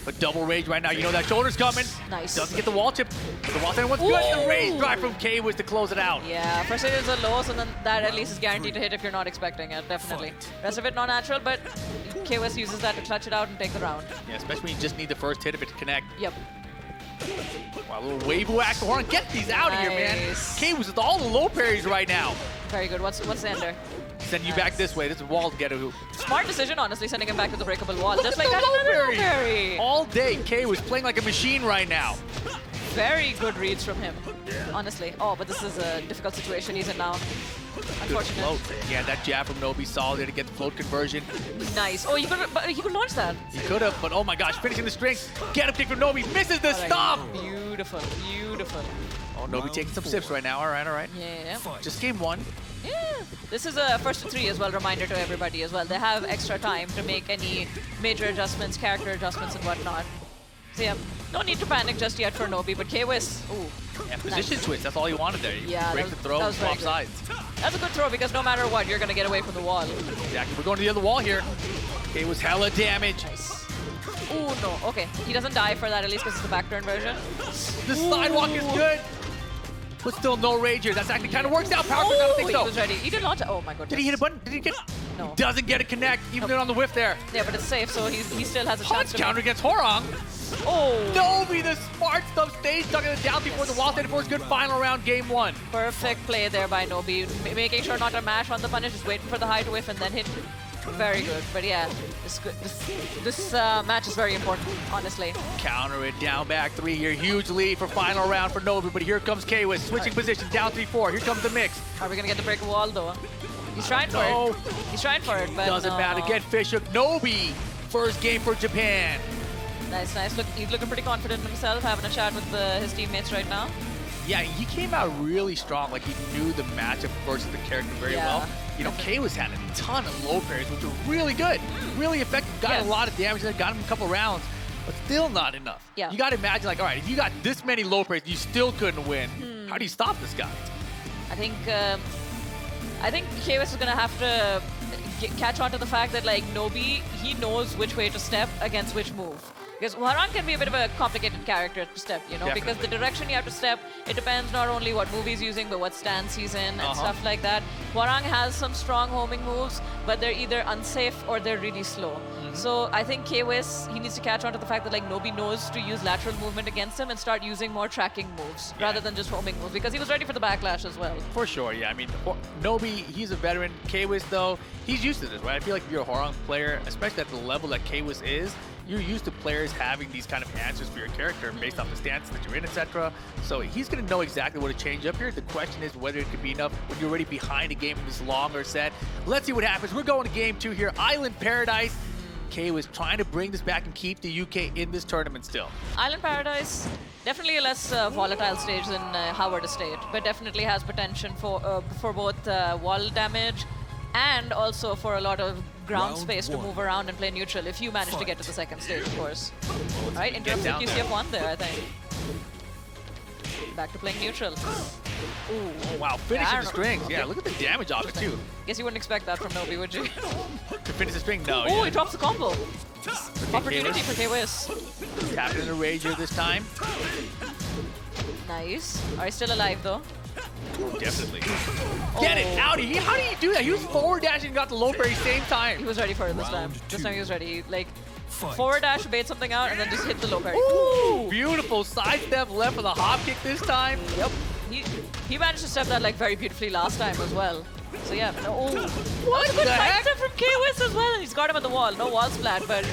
But double rage right now, you know that shoulder's coming. Nice. Doesn't get the wall chip. The wall center was good. The rage drive from Kwis to close it out. Yeah, first hit is a low, so then that at least is guaranteed to hit if you're not expecting it, definitely. Rest of it not natural, but Kwis uses that to clutch it out and take the round. Yeah, especially when you just need the first hit of it to connect. Yep. Wow, a little wave whack. Get these out of here, man. Kwis with all the low parries right now. Very good. What's the ender? Send you back this way. This is wall to get to. Smart decision, honestly, sending him back to the breakable wall. Just like that, low parry. All day, Kwis playing like a machine right now. Very good reads from him, honestly. Oh, but this is a difficult situation he's in now. Unfortunate. Yeah, that jab from Nobi solid to get the float conversion. Nice. Oh, he could launch that. He could have, but oh my gosh, finishing the strings. Get a kick from Nobi. Misses the stop. Beautiful, beautiful. Oh, Nobi taking some sips right now. All right, all right. Yeah. Just game 1. Yeah. This is a first to 3 as well, reminder to everybody as well. They have extra time to make any major adjustments, character adjustments and whatnot. So yeah, no need to panic just yet for Nobi, but Kwis, ooh. Yeah, position twist, that's all you wanted there. You break the throw, swap sides. That's a good throw because no matter what, you're going to get away from the wall. Exactly, we're going to the other wall here. Kwis hella damage. Nice. Ooh, no, okay. He doesn't die for that at least because it's the back turn version. The sidewalk is good. But still no rage here. That's actually kind of works out. Power quick, I don't think so. He was ready. He did launch it. Oh my goodness. Did he hit a button? Did he get? No. Doesn't get a connect, even on the whiff there. Yeah, but it's safe, so he still has a chance to counter against Hwarang. Oh. Nobi, the smart stuff stays stuck in the down before the wall standing for his good final round, game 1. Perfect play there by Nobi. Making sure not to mash on the punish, just waiting for the high to whiff and then hit. Very good. But yeah, this match is very important, honestly. Counter it down back 3 here. Huge lead for final round for Nobi, but here comes Kwis. Switching position, down 3-4. Here comes the mix. Are we going to get the break wall, though? He's trying for it. He's trying for it, but doesn't matter. Get fish hook. Nobi, first game for Japan. Nice, nice. Look, he's looking pretty confident in himself, having a chat with his teammates right now. Yeah, he came out really strong. Like, he knew the matchup versus the character very well. You know, Kwis had a ton of low parries, which were really good, really effective. Got a lot of damage there, got him a couple rounds, but still not enough. Yeah. You got to imagine, like, all right, if you got this many low parries, you still couldn't win. How do you stop this guy? I think Kwis is going to have to catch on to the fact that, like, Nobi, he knows which way to step against which move. Because Hwarang can be a bit of a complicated character to step, you know, Definitely. because the direction you have to step, it depends not only what move he's using, but what stance he's in and stuff like that. Hwarang has some strong homing moves, but they're either unsafe or they're really slow. So I think Kwis, he needs to catch on to the fact that, like, Nobi knows to use lateral movement against him and start using more tracking moves rather than just homing moves, because he was ready for the backlash as well. For sure, yeah. I mean, Nobi, he's a veteran. Kwis, though, he's used to this, right? I feel like if you're a Hwarang player, especially at the level that Kwis is, you're used to players having these kind of answers for your character based off the stance that you're in, etc. So he's going to know exactly what to change up here. The question is whether it could be enough when you're already behind a game this longer set. Let's see what happens. We're going to game 2 here. Island Paradise. K was trying to bring this back and keep the UK in this tournament still. Island Paradise, definitely a less volatile stage than Howard Estate, but definitely has potential for both wall damage and also for a lot of ground space to move around and play neutral if you manage to get to the second stage, of course. All right, interrupt the QCF1 there, I think. Back to playing neutral. Ooh. Oh, wow, finishing the strings. Yeah, look at the damage off it, too. Guess you wouldn't expect that from Nobi, would you? To finish the string? No. Oh, he drops the combo. Opportunity for K-Wiz. Tapping in a rage here this time. Nice. Are you still alive, though? Oh, definitely. Get it out of here. How do you do that? He was forward dashing and got the low parry same time. He was ready for it this time. This time he was ready. Like, forward dash, bait something out, and then just hit the low parry. Ooh, beautiful side step left for the hop kick this time. Yep. He managed to step that like very beautifully last time as well. So yeah. Oh, what a good side step from K-Wiz as well. And he's got him at the wall. No wall splat, but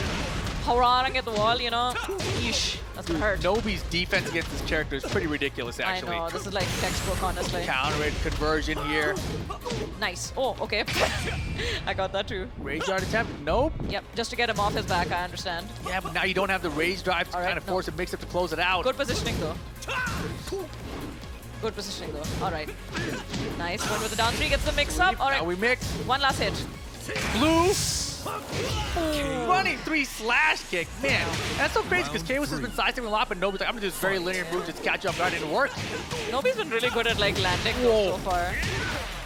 harangue at the wall, you know. Yeesh. That's gonna hurt. Nobi's defense against this character is pretty ridiculous, actually. I know. This is like textbook, honestly. Counter it, conversion here. Nice. Oh, okay. I got that too. Rage guard attempt? Nope. Yep. Just to get him off his back, I understand. Yeah, but now you don't have the rage drive to kind of force a mix-up to close it out. Good positioning, though. Good positioning, though. All right. Nice. One with the down 3 gets the mix-up. All right. Now we mix. One last hit. Blue. Running 3 slash kick. Man, that's so crazy because K-Wiz has been sidestepping a lot, but Nobi's like, I'm going to do this very linear move just to catch you off guard and it worked. Nobi's been really good at like landing so far.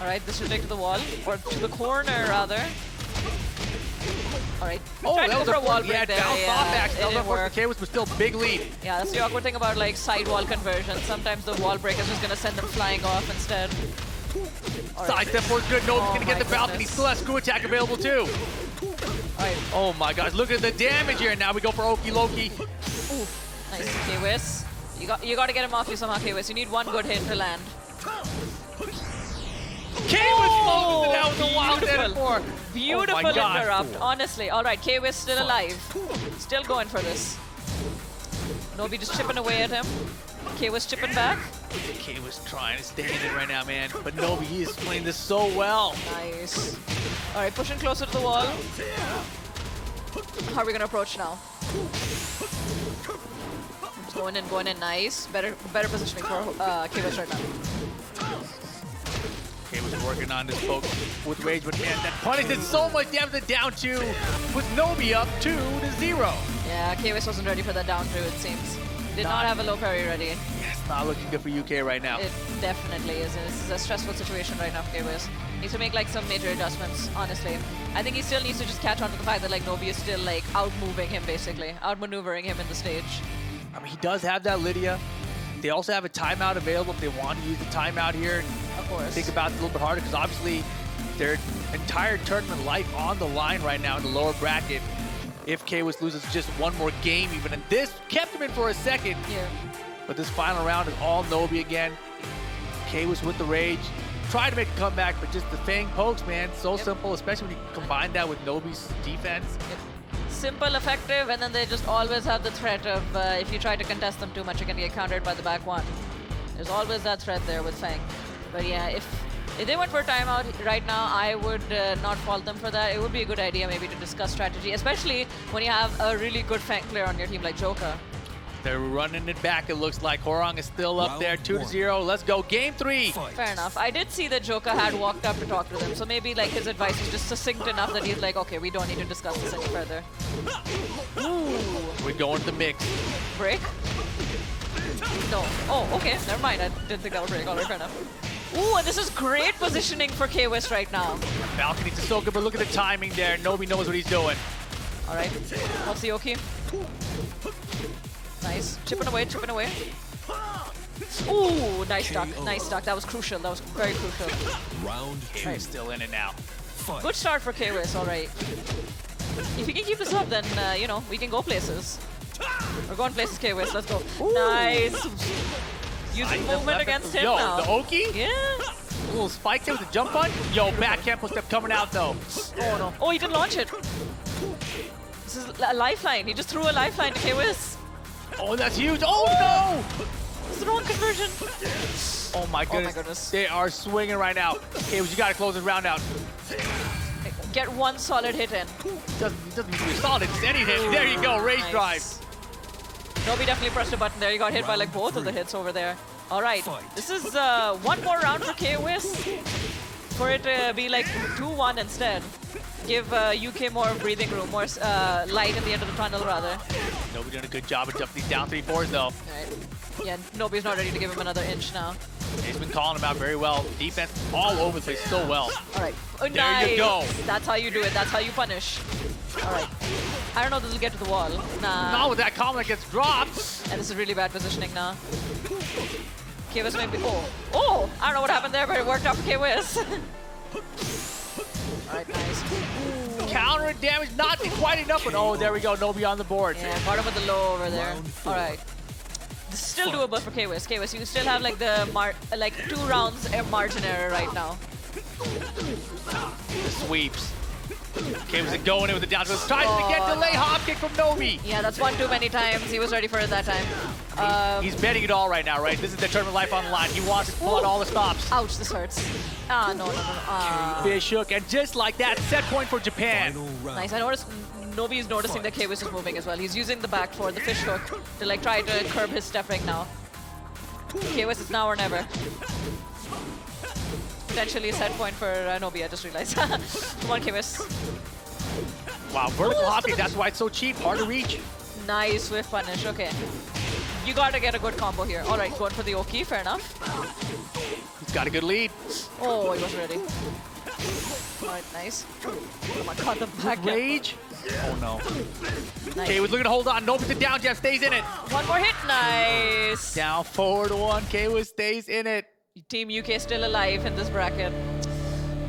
All right, this should take to the wall, or to the corner rather. All right. Oh, that was a wall break there. That That was for K-Wiz, but still big lead. Yeah, that's the awkward thing about like side wall conversion. Sometimes the wall break is just going to send them flying off instead. Side step forward, good. Nobi's going to get the balcony. He still has screw attack available too. Right. Oh my gosh, look at the damage here. Now we go for Okie Loki. Ooh, nice. K-Wiz. You got to get him off you somehow, K-Wiz. You need one good hit to land. K-Wiz closes it out with a wild edit for. Beautiful interrupt, honestly. All right, K-Wiz still alive. Still going for this. Nobi just chipping away at him. K-Wiz chipping back. K-Wiz trying to stay in it right now, man. But Nobi, he is playing this so well. Nice. All right, pushing closer to the wall. How are we going to approach now? Just going in, nice. Better positioning for K-Wiz right now. K-Wiz working on this poke with rage, but man, that punish did so much damage to down 2 with Nobi up 2-0. Yeah, K-Wiz wasn't ready for that down 2, it seems. Did not have a low parry ready. Yeah, it's not looking good for UK right now. It definitely is. This is a stressful situation right now for K-Wiz. Needs to make like some major adjustments, honestly. I think he still needs to just catch on to the fact that like Nobi is still like out-moving him basically, out-maneuvering him in the stage. I mean, he does have that Lydia. They also have a timeout available if they want to use the timeout here. Of course. Think about it a little bit harder because obviously their entire tournament life on the line right now in the lower bracket. If K-Wiz loses just one more game even, and this kept him in for a second. Yeah. But this final round is all Nobi again. K-Wiz with the rage. Try to make a comeback, but just the Fang pokes, man. So simple, especially when you combine that with Nobi's defense. Simple, effective, and then they just always have the threat of if you try to contest them too much, you can get countered by the back one. There's always that threat there with Fang. But yeah, if they went for a timeout right now, I would not fault them for that. It would be a good idea maybe to discuss strategy, especially when you have a really good Fang player on your team like Joker. They're running it back, it looks like. Horong is still up there, 2-0. Let's go, game 3. Fair enough. I did see that Joker had walked up to talk to them, so maybe like his advice is just succinct enough that he's like, okay, we don't need to discuss this any further. Ooh. We go into the mix. Break? No. Oh, okay, never mind. I didn't think that would break. All right, fair enough. Ooh, and this is great positioning for K-Wiz right now. Balcony to so good, but look at the timing there. Nobi knows what he's doing. All right, what's the Oki? Nice, chipping away, chipping away. Ooh, nice duck, nice duck. That was crucial, that was very crucial. Round 2. Right. Still in it now. Good start for K-Wiz, all right. If we can keep this up, then, you know, we can go places. We're going places, K-Wiz, let's go. Ooh. Nice. Using movement against him now. The Oki? Yeah. A little spike there with the jump on. Yo, back cancel step coming out though. Oh no. Oh, he didn't launch it. This is a lifeline. He just threw a lifeline to K-Wiz. Oh, that's huge. Oh, no! It's the wrong conversion. Oh my goodness. They are swinging right now. K-Wiz, you got to close this round out. Get one solid hit in. Doesn't need to be solid. It's any hit. There you go. Rage drive. Nobi definitely pressed a button there. He got hit by like both of the hits over there. All right. This is one more round for K-Wiz. For it to be like 2-1 instead. Give UK more breathing room, more light at the end of the tunnel, rather. Nobi doing a good job of jumping these down 3-4s, though. Right. Yeah, Nobi's not ready to give him another inch now. He's been calling him out very well. Defense all over the place so well. All right. There Nice. you go. That's how you do it. That's how you punish. All right. I don't know if this will get to the wall. Nah. Not with that combo that gets dropped. And this is really bad positioning now. K-Wiz maybe. Oh! I don't know what happened there, but it worked out for K-Wiz. Alright, nice. Counter damage, not quite enough, but oh, there we go. Nobi on the board. Yeah, got him with the low over there. Alright. This is still doable for K-Wiz. K-Wiz, you still have like the 2 rounds margin error right now. The sweeps. K-Wiz going in with the down. Tries to get delay hop kick from Nobi. Yeah, that's one too many times. He was ready for it that time. He's betting it all right now, right? This is the tournament life on the line. He wants to pull out all the stops. Ouch, this hurts. Ah, no. Fish hook, and just like that, set point for Japan. Nice. I noticed Nobi is noticing that K-Wiz is moving as well. He's using the back for the fish hook to like try to curb his stepping now. K-Wiz is now or never. Potentially a set point for Nobi, I just realized. Come on, K-Wiz. Wow, vertical hop kick, that's why it's so cheap, hard to reach. Nice swift punish, okay. You gotta get a good combo here. All right, going for the Oki, fair enough. He's got a good lead. Oh, he was ready. All right, nice. Oh my god, the back Rage. Oh no. Nice. K-Wiz looking to hold on. Nobi the down jab stays in it. One more hit, nice. Down forward 1, K-Wiz stays in it. Team UK still alive in this bracket.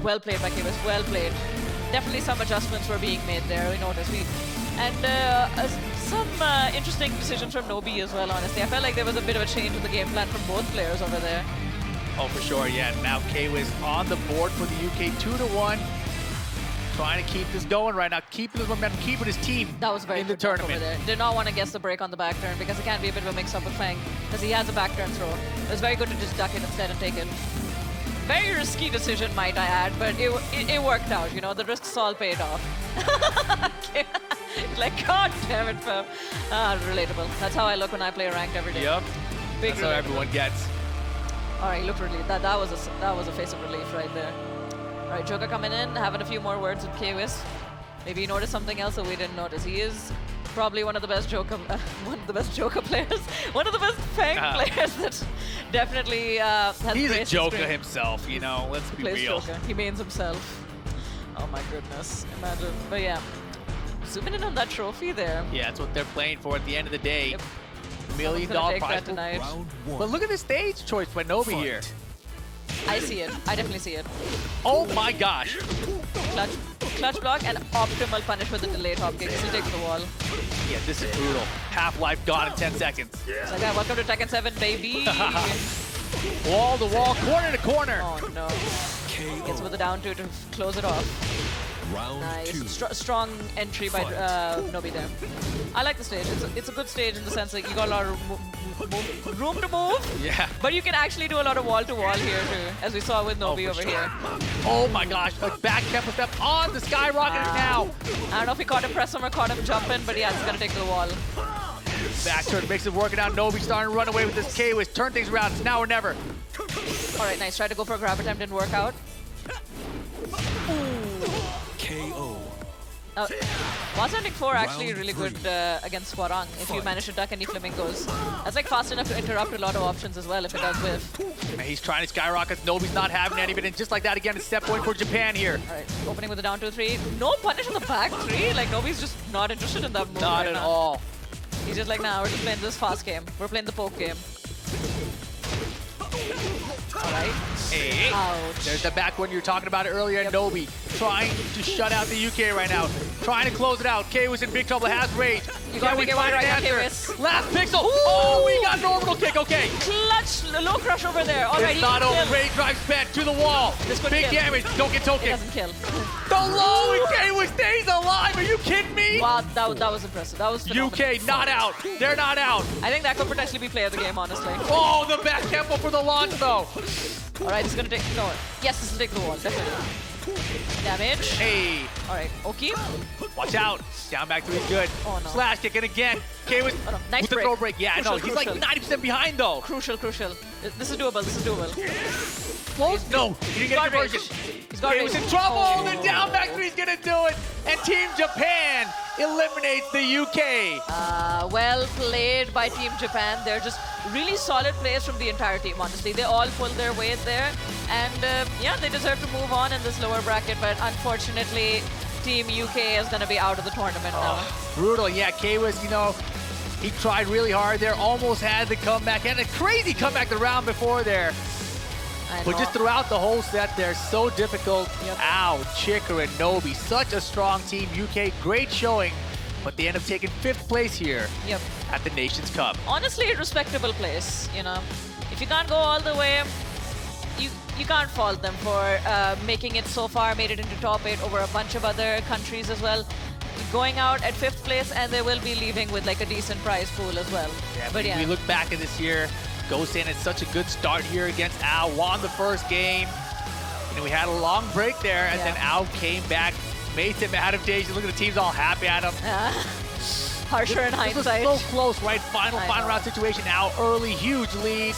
Well played by K-Wiz, well played. Definitely some adjustments were being made there, we noticed. And some interesting decisions from Nobi as well, honestly. I felt like there was a bit of a change in the game plan from both players over there. Oh, for sure, yeah. Now K-Wiz on the board for the UK 2-1. Trying to keep this going right now, keeping his momentum, keeping his team that was very in the tournament. Over there. Did not want to guess the break on the back turn because it can be a bit of a mix-up with Feng because he has a back turn throw. It was very good to just duck it instead and take it. Very risky decision, might I add, but it worked out, you know, the risks all paid off. Like, god damn it, fam. Relatable. That's how I look when I play ranked every day. Yep. Big That's how everyone gets. All right, look relieved. That was a face of relief right there. All right, Joker coming in, having a few more words with K-Wiz. Maybe you noticed something else that we didn't notice. He is probably one of the best Joker players, one of the best Feng players that definitely has. He's a Joker himself, you know. Let's be real. Joker. He means himself. Oh my goodness, imagine. But yeah, zooming in on that trophy there. Yeah, that's what they're playing for at the end of the day. Yep. $1 million prize. Tonight. But look at the stage choice by Nobi here. I see it. I definitely see it. Oh my gosh. Clutch block and optimal punish with the delayed hop kick. Still takes the wall. Yeah, this is brutal. Half-life gone in 10 seconds. So yeah, welcome to Tekken 7, baby. Wall to wall, corner to corner. Oh no. Gets with the down two to close it off. Nice. Strong entry by Nobi there. I like the stage. It's a good stage in the sense that you got a lot of room to move. Yeah. But you can actually do a lot of wall-to-wall here too, as we saw with Nobi over here. Oh my gosh, a back tempo step on the skyrocket now. I don't know if he caught him press him or caught him jumping, but yeah, it's gonna take the wall. Back turn makes it working out. Nobi starting to run away with this K-Wiz. Turn things around. It's now or never. All right, nice. Tried to go for a grab attempt, didn't work out. KO. Was ending 4 actually really good against Swarang if you manage to duck any flamingos. That's like fast enough to interrupt a lot of options as well if it does whiff. And he's trying to skyrocket. Nobi's not having any of it. And just like that, again, it's set point for Japan here. All right, opening with the down 2-3. No punish on the back 3. Like, Nobi's just not interested in that move. Not right at now. all. He's just like, nah, we're just playing this fast game. We're playing the poke game. All right. Hey, ouch. There's the back one you were talking about earlier. Yep. Nobi trying to shut out the UK right now. Trying to close it out. K was in big trouble, has rage. You gotta make it one right now, Last pixel. Oh, we got an orbital kick. Okay. Clutch, low crush over there. All right, it's not over. Ray drive sped to the wall. Big damage. Don't get token. It doesn't kill. The low UK stays alive. Are you kidding me? Wow, that was impressive. That was phenomenal. UK not out. They're not out. I think that could potentially be play of the game, honestly. Oh, the back tempo for the launch, though. All right, this is gonna take no. Yes, this will take the wall, definitely. Damage. Hey. All right, okay. Watch out. Down back three is good. Oh, no. Slash kick, and again. K was nice with the break. throw break. Yeah, Crucial, no, he's like 90% behind, though. Crucial. This is doable. Close? No, he didn't get a conversion. He was in trouble. Oh. The down back three is gonna do it, and Team Japan eliminates the UK. Well played by Team Japan. They're just really solid players from the entire team, honestly. They all pulled their weight there, and yeah, they deserve to move on in this lower bracket, but unfortunately, Team UK is gonna be out of the tournament now. Brutal, yeah. K was, you know, he tried really hard there, almost had the comeback, and a crazy comeback the round before there. But just throughout the whole set, they're so difficult. Yep. Ow, Chicker and Nobi, such a strong team. UK, great showing, but they end up taking 5th place here at the Nations Cup. Honestly, a respectable place, you know. If you can't go all the way, you can't fault them for making it so far, made it into top 8 over a bunch of other countries as well. Going out at 5th place, and they will be leaving with like a decent prize pool as well. Yeah, but we look back at this year, Gosen had such a good start here against Ao, won the first game. And we had a long break there, and then Ao came back, made some adaptations. Look at the teams all happy at him. Harsher in hindsight. This was so close, right? Final round situation. Ao early, huge lead.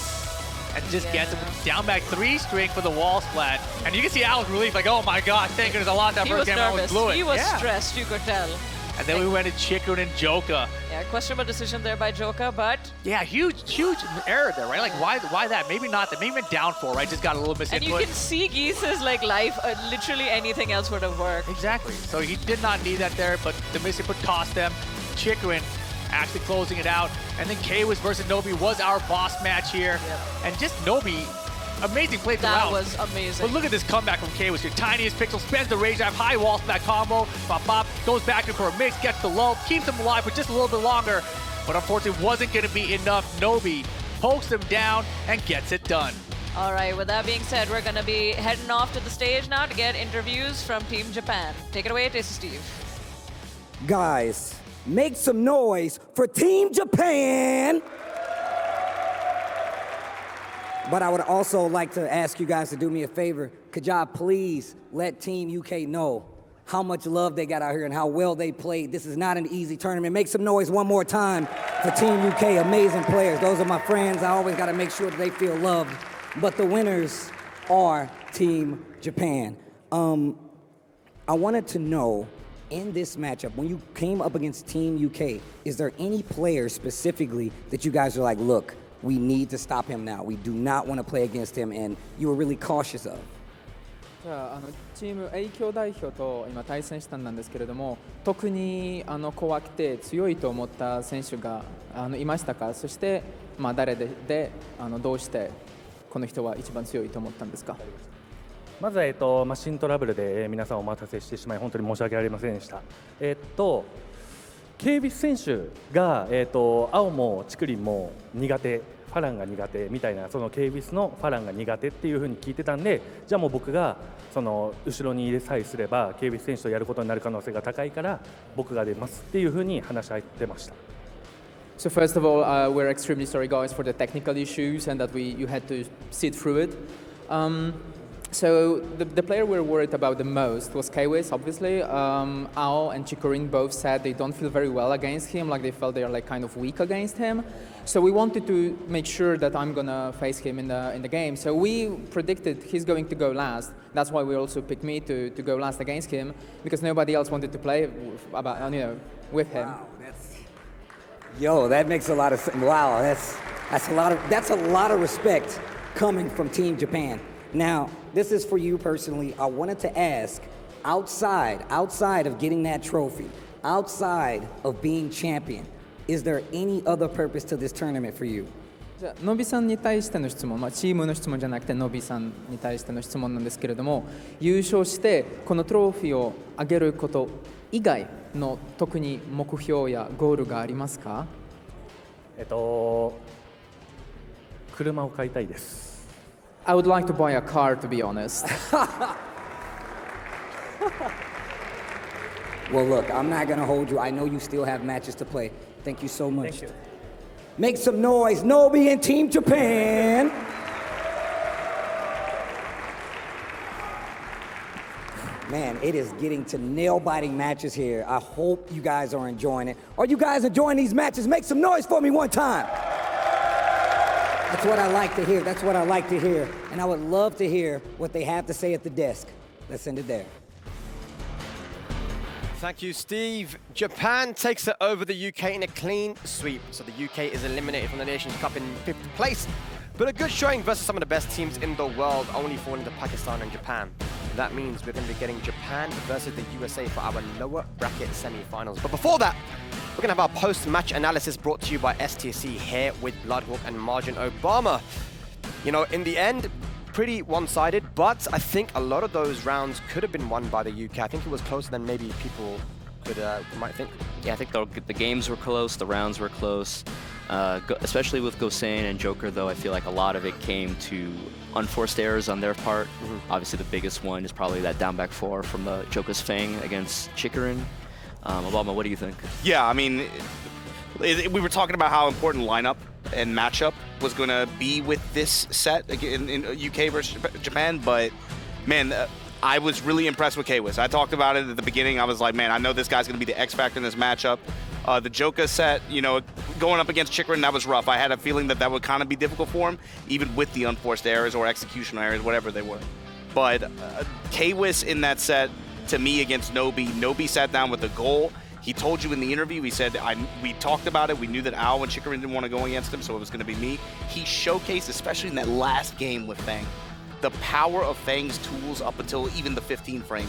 And just gets him down back 3 string for the wall splat. And you can see Ao's relief, like, oh my god, thank goodness I lost that first game. I almost blew it. He was stressed, you could tell. And then we went to Chikun and Joka. Yeah, questionable decision there by Joka, but... Yeah, huge error there, right? Like, why that? Maybe not that. Maybe went down 4, right? Just got a little misinput. And you can see Geese's like life, literally anything else would have worked. Exactly. So he did not need that there, but the misinput cost them. Chikun actually closing it out. And then K-Wiz versus Nobi was our boss match here. And just Nobi, amazing play throughout. That was amazing. But look at this comeback from K-Wiz. Your tiniest pixel, spends the rage drive, high wall splat combo, bop, goes back in for a mix, gets the low, keeps him alive for just a little bit longer. But unfortunately wasn't going to be enough. Nobi pokes him down and gets it done. All right, with that being said, we're going to be heading off to the stage now to get interviews from Team Japan. Take it away, Tasty Steve. Guys, make some noise for Team Japan. But I would also like to ask you guys to do me a favor. Could y'all please let Team UK know how much love they got out here and how well they played. This is not an easy tournament. Make some noise one more time for Team UK. Amazing players. Those are my friends. I always got to make sure that they feel loved. But the winners are Team Japan. I wanted to know, in this matchup, when you came up against Team UK, is there any player specifically that you guys are like, look, we need to stop him now. We do not want to play against him, and you were really cautious of? じゃあチーム A 強代表と今対戦したんですけれども、特に怖くて強いと思った選手がいましたか？そして誰でどうしてこの人は一番強いと思ったんですか？まずマシントラブルで皆さんお待たせしてしまい本当に申し訳ありませんでした。ケイビス選手が青もチクリンも苦手。ファランが苦手みたいな、そのケイビスのファランが苦手っていう風に聞いてたんで、じゃあもう僕がその後ろに入れさえすればケイビス選手とやることになる可能性が高いから僕が出ますっていう風に話し合ってました。So first of all, we're extremely sorry guys for the technical issues and that you had to sit through it. So the player we're worried about the most was K-Wiz, obviously. Ao and Chikorin both said they don't feel very well against him, like they felt they're like kind of weak against him. So we wanted to make sure that I'm gonna face him in the game. So we predicted he's going to go last. That's why we also picked me to go last against him, because nobody else wanted to play with him. Yo, that makes a lot of sense. Wow, that's a lot of respect coming from Team Japan. Now, this is for you personally. I wanted to ask, outside of getting that trophy, outside of being champion, is there any other purpose to this tournament for you? じゃあノビさんに対しての質問、チームの質問じゃなくてノビさんに対しての質問なんですけれども、優勝してこのトロフィーをあげること以外の特に目標やゴールがありますか？車を買いたいです。I would like to buy a car, to be honest. Well, look, I'm not going to hold you. I know you still have matches to play. Thank you so much. Thank you. Make some noise, Nobi and Team Japan. Man, it is getting to nail-biting matches here. I hope you guys are enjoying it. Are you guys enjoying these matches? Make some noise for me one time. That's what I like to hear. That's what I like to hear. And I would love to hear what they have to say at the desk. Let's end it there. Thank you, Steve. Japan takes it over the UK in a clean sweep. So the UK is eliminated from the Nations Cup in 5th place. But a good showing versus some of the best teams in the world, only falling to Pakistan and Japan. That means we're going to be getting Japan versus the USA for our lower bracket semi-finals. But before that, we're going to have our post-match analysis brought to you by STC here with Bloodhawk and Margin Obama. You know, in the end, pretty one-sided, but I think a lot of those rounds could have been won by the UK. I think it was closer than maybe people might think. Yeah, I think the games were close, the rounds were close. Especially with Gosain and Joker, though, I feel like a lot of it came to unforced errors on their part. Obviously, the biggest one is probably that down back 4 from the Joker's Fang against Chikarin. Obama, what do you think? Yeah, I mean, we were talking about how important lineup and matchup was going to be with this set in UK versus Japan, but man, I was really impressed with Kwis. I talked about it at the beginning. I was like, man, I know this guy's going to be the X factor in this matchup. The Joker set, you know, going up against Chikarin, that was rough. I had a feeling that would kind of be difficult for him, even with the unforced errors or executional errors, whatever they were. But Kwis in that set, to me, against Nobi sat down with a goal. He told you in the interview, he said, we talked about it, we knew that Al and Chikarin didn't want to go against him, so it was going to be me. He showcased, especially in that last game with Fang, the power of Fang's tools up until even the 15 frame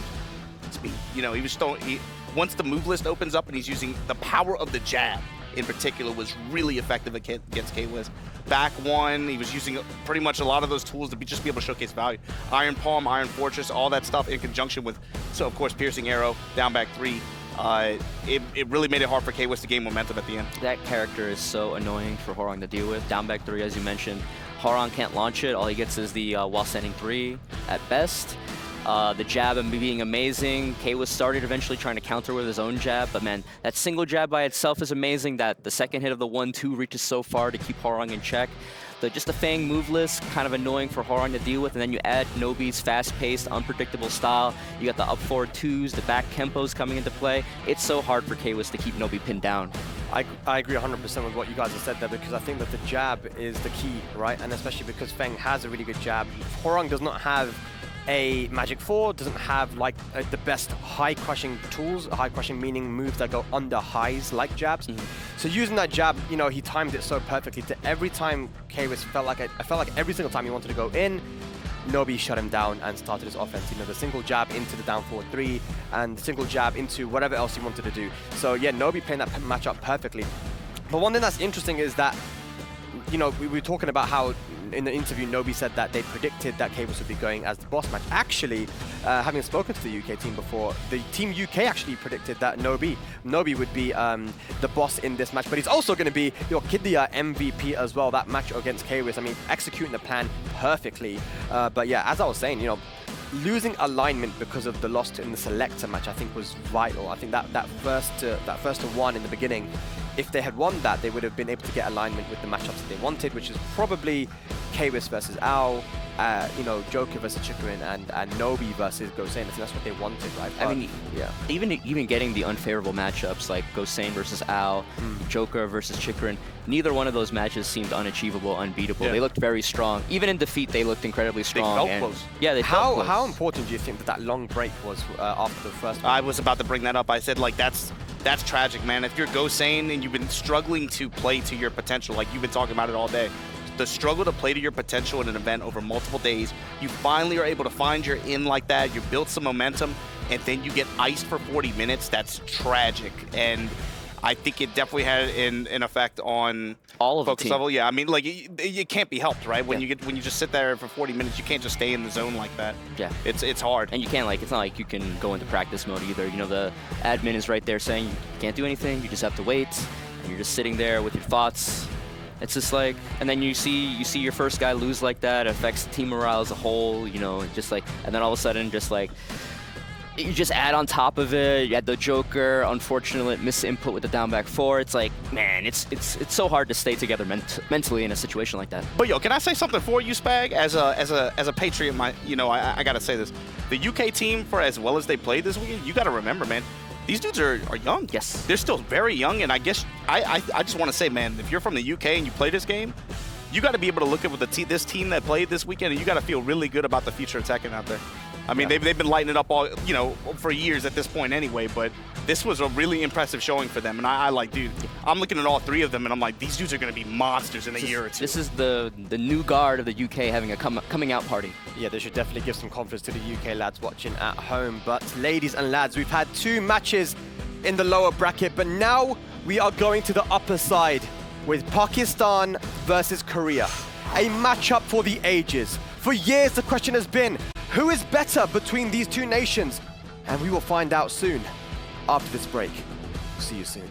speed. You know, he was once the move list opens up and he's using the power of the jab in particular was really effective against Kwis. Back 1, he was using pretty much a lot of those tools to just be able to showcase value. Iron Palm, Iron Fortress, all that stuff in conjunction with, so of course, Piercing Arrow, down back 3. It really made it hard for Kwis to gain momentum at the end. That character is so annoying for Horong to deal with. Down back 3, as you mentioned. Horong can't launch it. All he gets is the while standing 3 at best. The jab and being amazing. Kwis started eventually trying to counter with his own jab, but man, that single jab by itself is amazing. That the second hit of the 1-2 reaches so far to keep Horong in check. Just the Fang move list, kind of annoying for Horong to deal with, and then you add Nobi's fast-paced, unpredictable style. You got the up forward 2s, the back tempos coming into play. It's so hard for Kwis to keep Nobi pinned down. I agree 100% with what you guys have said there, because I think that the jab is the key, right? And especially because Fang has a really good jab. Horong does not have a Magic 4, doesn't have like the best high crushing tools. High crushing meaning moves that go under highs like jabs. So using that jab, you know, he timed it so perfectly to every time Kwis felt like every single time he wanted to go in, Nobi shut him down and started his offense. You know, the single jab into the down forward 3 and the single jab into whatever else he wanted to do. So yeah, Nobi playing that matchup perfectly. But one thing that's interesting is that, you know, we were talking about how in the interview Nobi said that they predicted that Kwis would be going as the boss match. Actually, having spoken to the UK team before, the Team UK actually predicted that Nobi would be the boss in this match, but he's also going to be your Kidia MVP as well, that match against Kwis. I mean, executing the plan perfectly. But yeah, as I was saying, you know, losing alignment because of the loss in the selector match, I think was vital. I think that first to 1 in the beginning, if they had won that, they would have been able to get alignment with the matchups that they wanted, which is probably Kwis versus Ao, you know, Joker versus Chikarin, and Nobi versus Gosain. I think that's what they wanted, right? I mean, yeah. Even getting the unfavorable matchups like Gosain versus Ao, Joker versus Chikarin, neither one of those matches seemed unachievable, unbeatable. Yeah. They looked very strong. Even in defeat, they looked incredibly strong. They felt close. Yeah, they felt close. How important do you think that long break was after the first one? I was about to bring that up. I said, like, that's tragic, man. If you're Gosain and you've been struggling to play to your potential, like you've been talking about it all day, the struggle to play to your potential in an event over multiple days, you finally are able to find your in like that, you built some momentum, and then you get iced for 40 minutes, that's tragic. And I think it definitely had an effect on All of the focus team. level. Yeah, I mean, like it can't be helped, right? When you just sit there for 40 minutes, you can't just stay in the zone like that. Yeah, it's hard. And you can't it's not like you can go into practice mode either. You know, the admin is right there saying you can't do anything. You just have to wait. And you're just sitting there with your thoughts. It's just like, and then you see your first guy lose like that. It affects team morale as a whole. You know, just like, and then all of a sudden, just like, you just add on top of it. You had the Joker, unfortunate miss input with the down back 4. It's like, man, it's so hard to stay together mentally in a situation like that. But yo, can I say something for you, Spag? As a Patriot, I gotta say this: the UK team, for as well as they played this weekend, you gotta remember, man. These dudes are young. Yes. They're still very young, and I guess I just want to say, man, if you're from the UK and you play this game, you got to be able to look at this team that played this weekend, and you got to feel really good about the future of Tekken out there. I mean, they've been lighting it up all, for years at this point anyway, but this was a really impressive showing for them. And I like, dude, I'm looking at all 3 of them, and I'm like, these dudes are going to be monsters in a year or 2. This is the new guard of the UK having a coming out party. Yeah, they should definitely give some confidence to the UK lads watching at home. But ladies and lads, we've had 2 matches in the lower bracket, but now we are going to the upper side with Pakistan versus Korea. A matchup for the ages. For years, the question has been, who is better between these 2 nations? And we will find out soon after this break. See you soon.